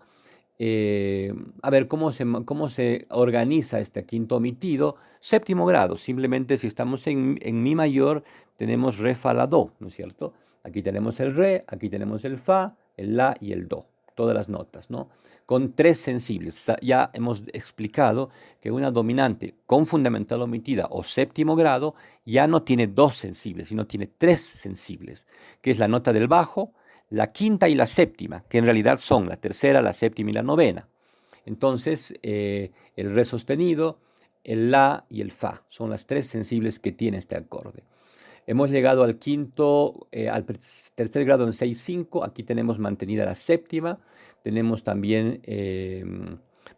Speaker 1: A ver, ¿cómo se organiza este quinto omitido? Séptimo grado, simplemente si estamos en mi mayor, tenemos re, fa, la, do, ¿no es cierto? Aquí tenemos el re, aquí tenemos el fa, el la y el do. todas las notas, ¿no? Con 3 sensibles. Ya hemos explicado que una dominante con fundamental omitida o séptimo grado ya no tiene 2 sensibles, sino tiene 3 sensibles, que es la nota del bajo, la quinta y la séptima, que en realidad son la tercera, la séptima y la novena. Entonces, el re sostenido, el la y el fa son las 3 sensibles que tiene este acorde. Hemos llegado al al tercer grado en 6-5. Aquí tenemos mantenida la séptima. Tenemos también,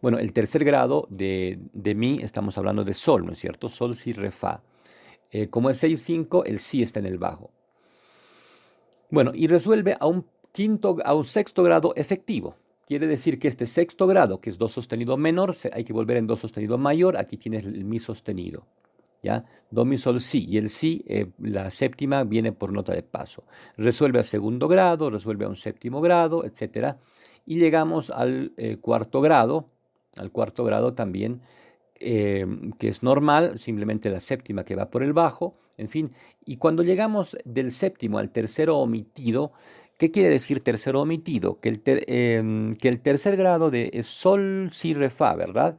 Speaker 1: bueno, el tercer grado de mi, estamos hablando de sol, ¿no es cierto? Sol, si, re, fa. Como es 6-5, el si está en el bajo. Bueno, y resuelve a un sexto grado efectivo. Quiere decir que este sexto grado, que es do sostenido menor, hay que volver en do sostenido mayor. Aquí tienes el mi sostenido. ¿Ya? Do, mi, sol, si. Y el si, la séptima, viene por nota de paso. Resuelve a segundo grado, resuelve a un séptimo grado, etc. Y llegamos al cuarto grado también, que es normal, simplemente la séptima que va por el bajo, en fin. Y cuando llegamos del séptimo al tercero omitido, ¿qué quiere decir tercero omitido? Que el tercer grado es sol, si, re, fa, ¿verdad?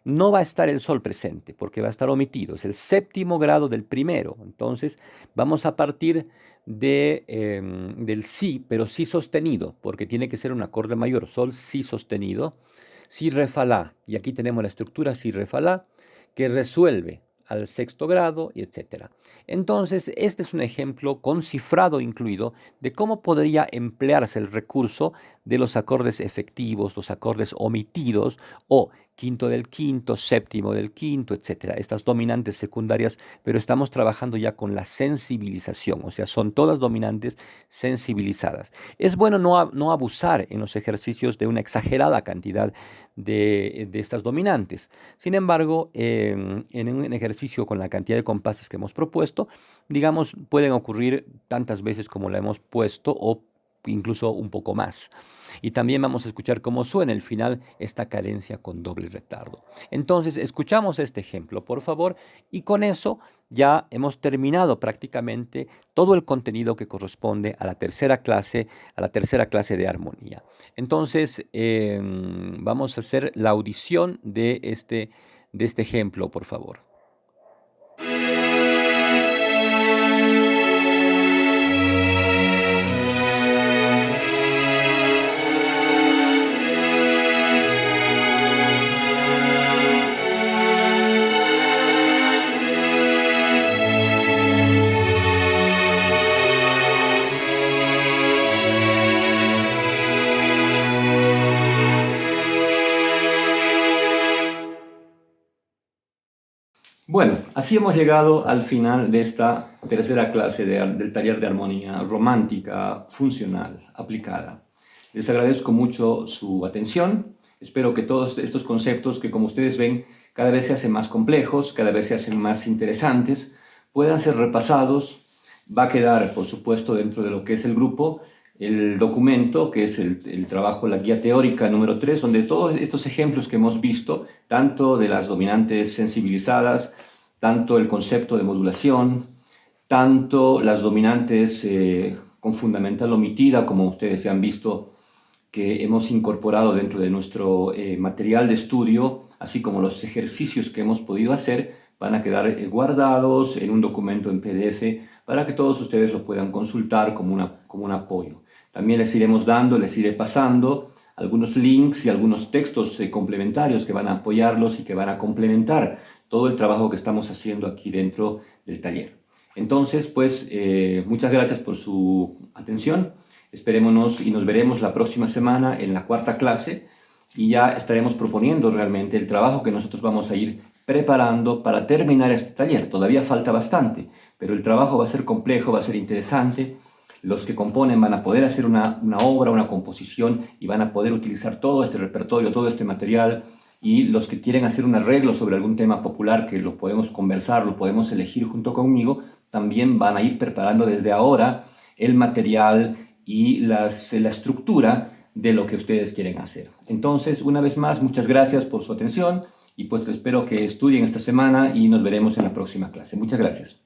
Speaker 1: No va a estar el sol presente porque va a estar omitido. Es el séptimo grado del primero. Entonces vamos a partir del si, pero si sostenido, porque tiene que ser un acorde mayor. Sol, si sostenido, si, re, fa, la. Y aquí tenemos la estructura si, re, fa, la, que resuelve al sexto grado, y etc. Entonces, este es un ejemplo con cifrado incluido de cómo podría emplearse el recurso de los acordes efectivos, los acordes omitidos o quinto del quinto, séptimo del quinto, etc. Estas dominantes secundarias, pero estamos trabajando ya con la sensibilización, o sea, son todas dominantes sensibilizadas. Es bueno no abusar en los ejercicios de una exagerada cantidad de estas dominantes. Sin embargo, en un ejercicio con la cantidad de compases que hemos propuesto, digamos, pueden ocurrir tantas veces como la hemos puesto o incluso un poco más. Y también vamos a escuchar cómo suena el final esta cadencia con doble retardo. Entonces, escuchamos este ejemplo, por favor, y con eso ya hemos terminado prácticamente todo el contenido que corresponde a la tercera clase de armonía. Entonces, vamos a hacer la audición de este ejemplo, por favor. Bueno, así hemos llegado al final de esta tercera clase del taller de armonía romántica, funcional, aplicada. Les agradezco mucho su atención. Espero que todos estos conceptos que, como ustedes ven, cada vez se hacen más complejos, cada vez se hacen más interesantes, puedan ser repasados. Va a quedar, por supuesto, dentro de lo que es el grupo, el documento, que es el trabajo, la guía teórica número 3, donde todos estos ejemplos que hemos visto, tanto de las dominantes sensibilizadas, tanto el concepto de modulación, tanto las dominantes con fundamental omitida, como ustedes ya han visto, que hemos incorporado dentro de nuestro material de estudio, así como los ejercicios que hemos podido hacer, van a quedar guardados en un documento en PDF para que todos ustedes lo puedan consultar como un apoyo. También les iré pasando algunos links y algunos textos complementarios que van a apoyarlos y que van a complementar todo el trabajo que estamos haciendo aquí dentro del taller. Entonces, pues, muchas gracias por su atención. Esperémonos y nos veremos la próxima semana en la cuarta clase y ya estaremos proponiendo realmente el trabajo que nosotros vamos a ir preparando para terminar este taller. Todavía falta bastante, pero el trabajo va a ser complejo, va a ser interesante. Los que componen van a poder hacer una obra, una composición y van a poder utilizar todo este repertorio, todo este material. Y los que quieren hacer un arreglo sobre algún tema popular que lo podemos conversar, lo podemos elegir junto conmigo, también van a ir preparando desde ahora el material y la estructura de lo que ustedes quieren hacer. Entonces, una vez más, muchas gracias por su atención y pues espero que estudien esta semana y nos veremos en la próxima clase. Muchas gracias.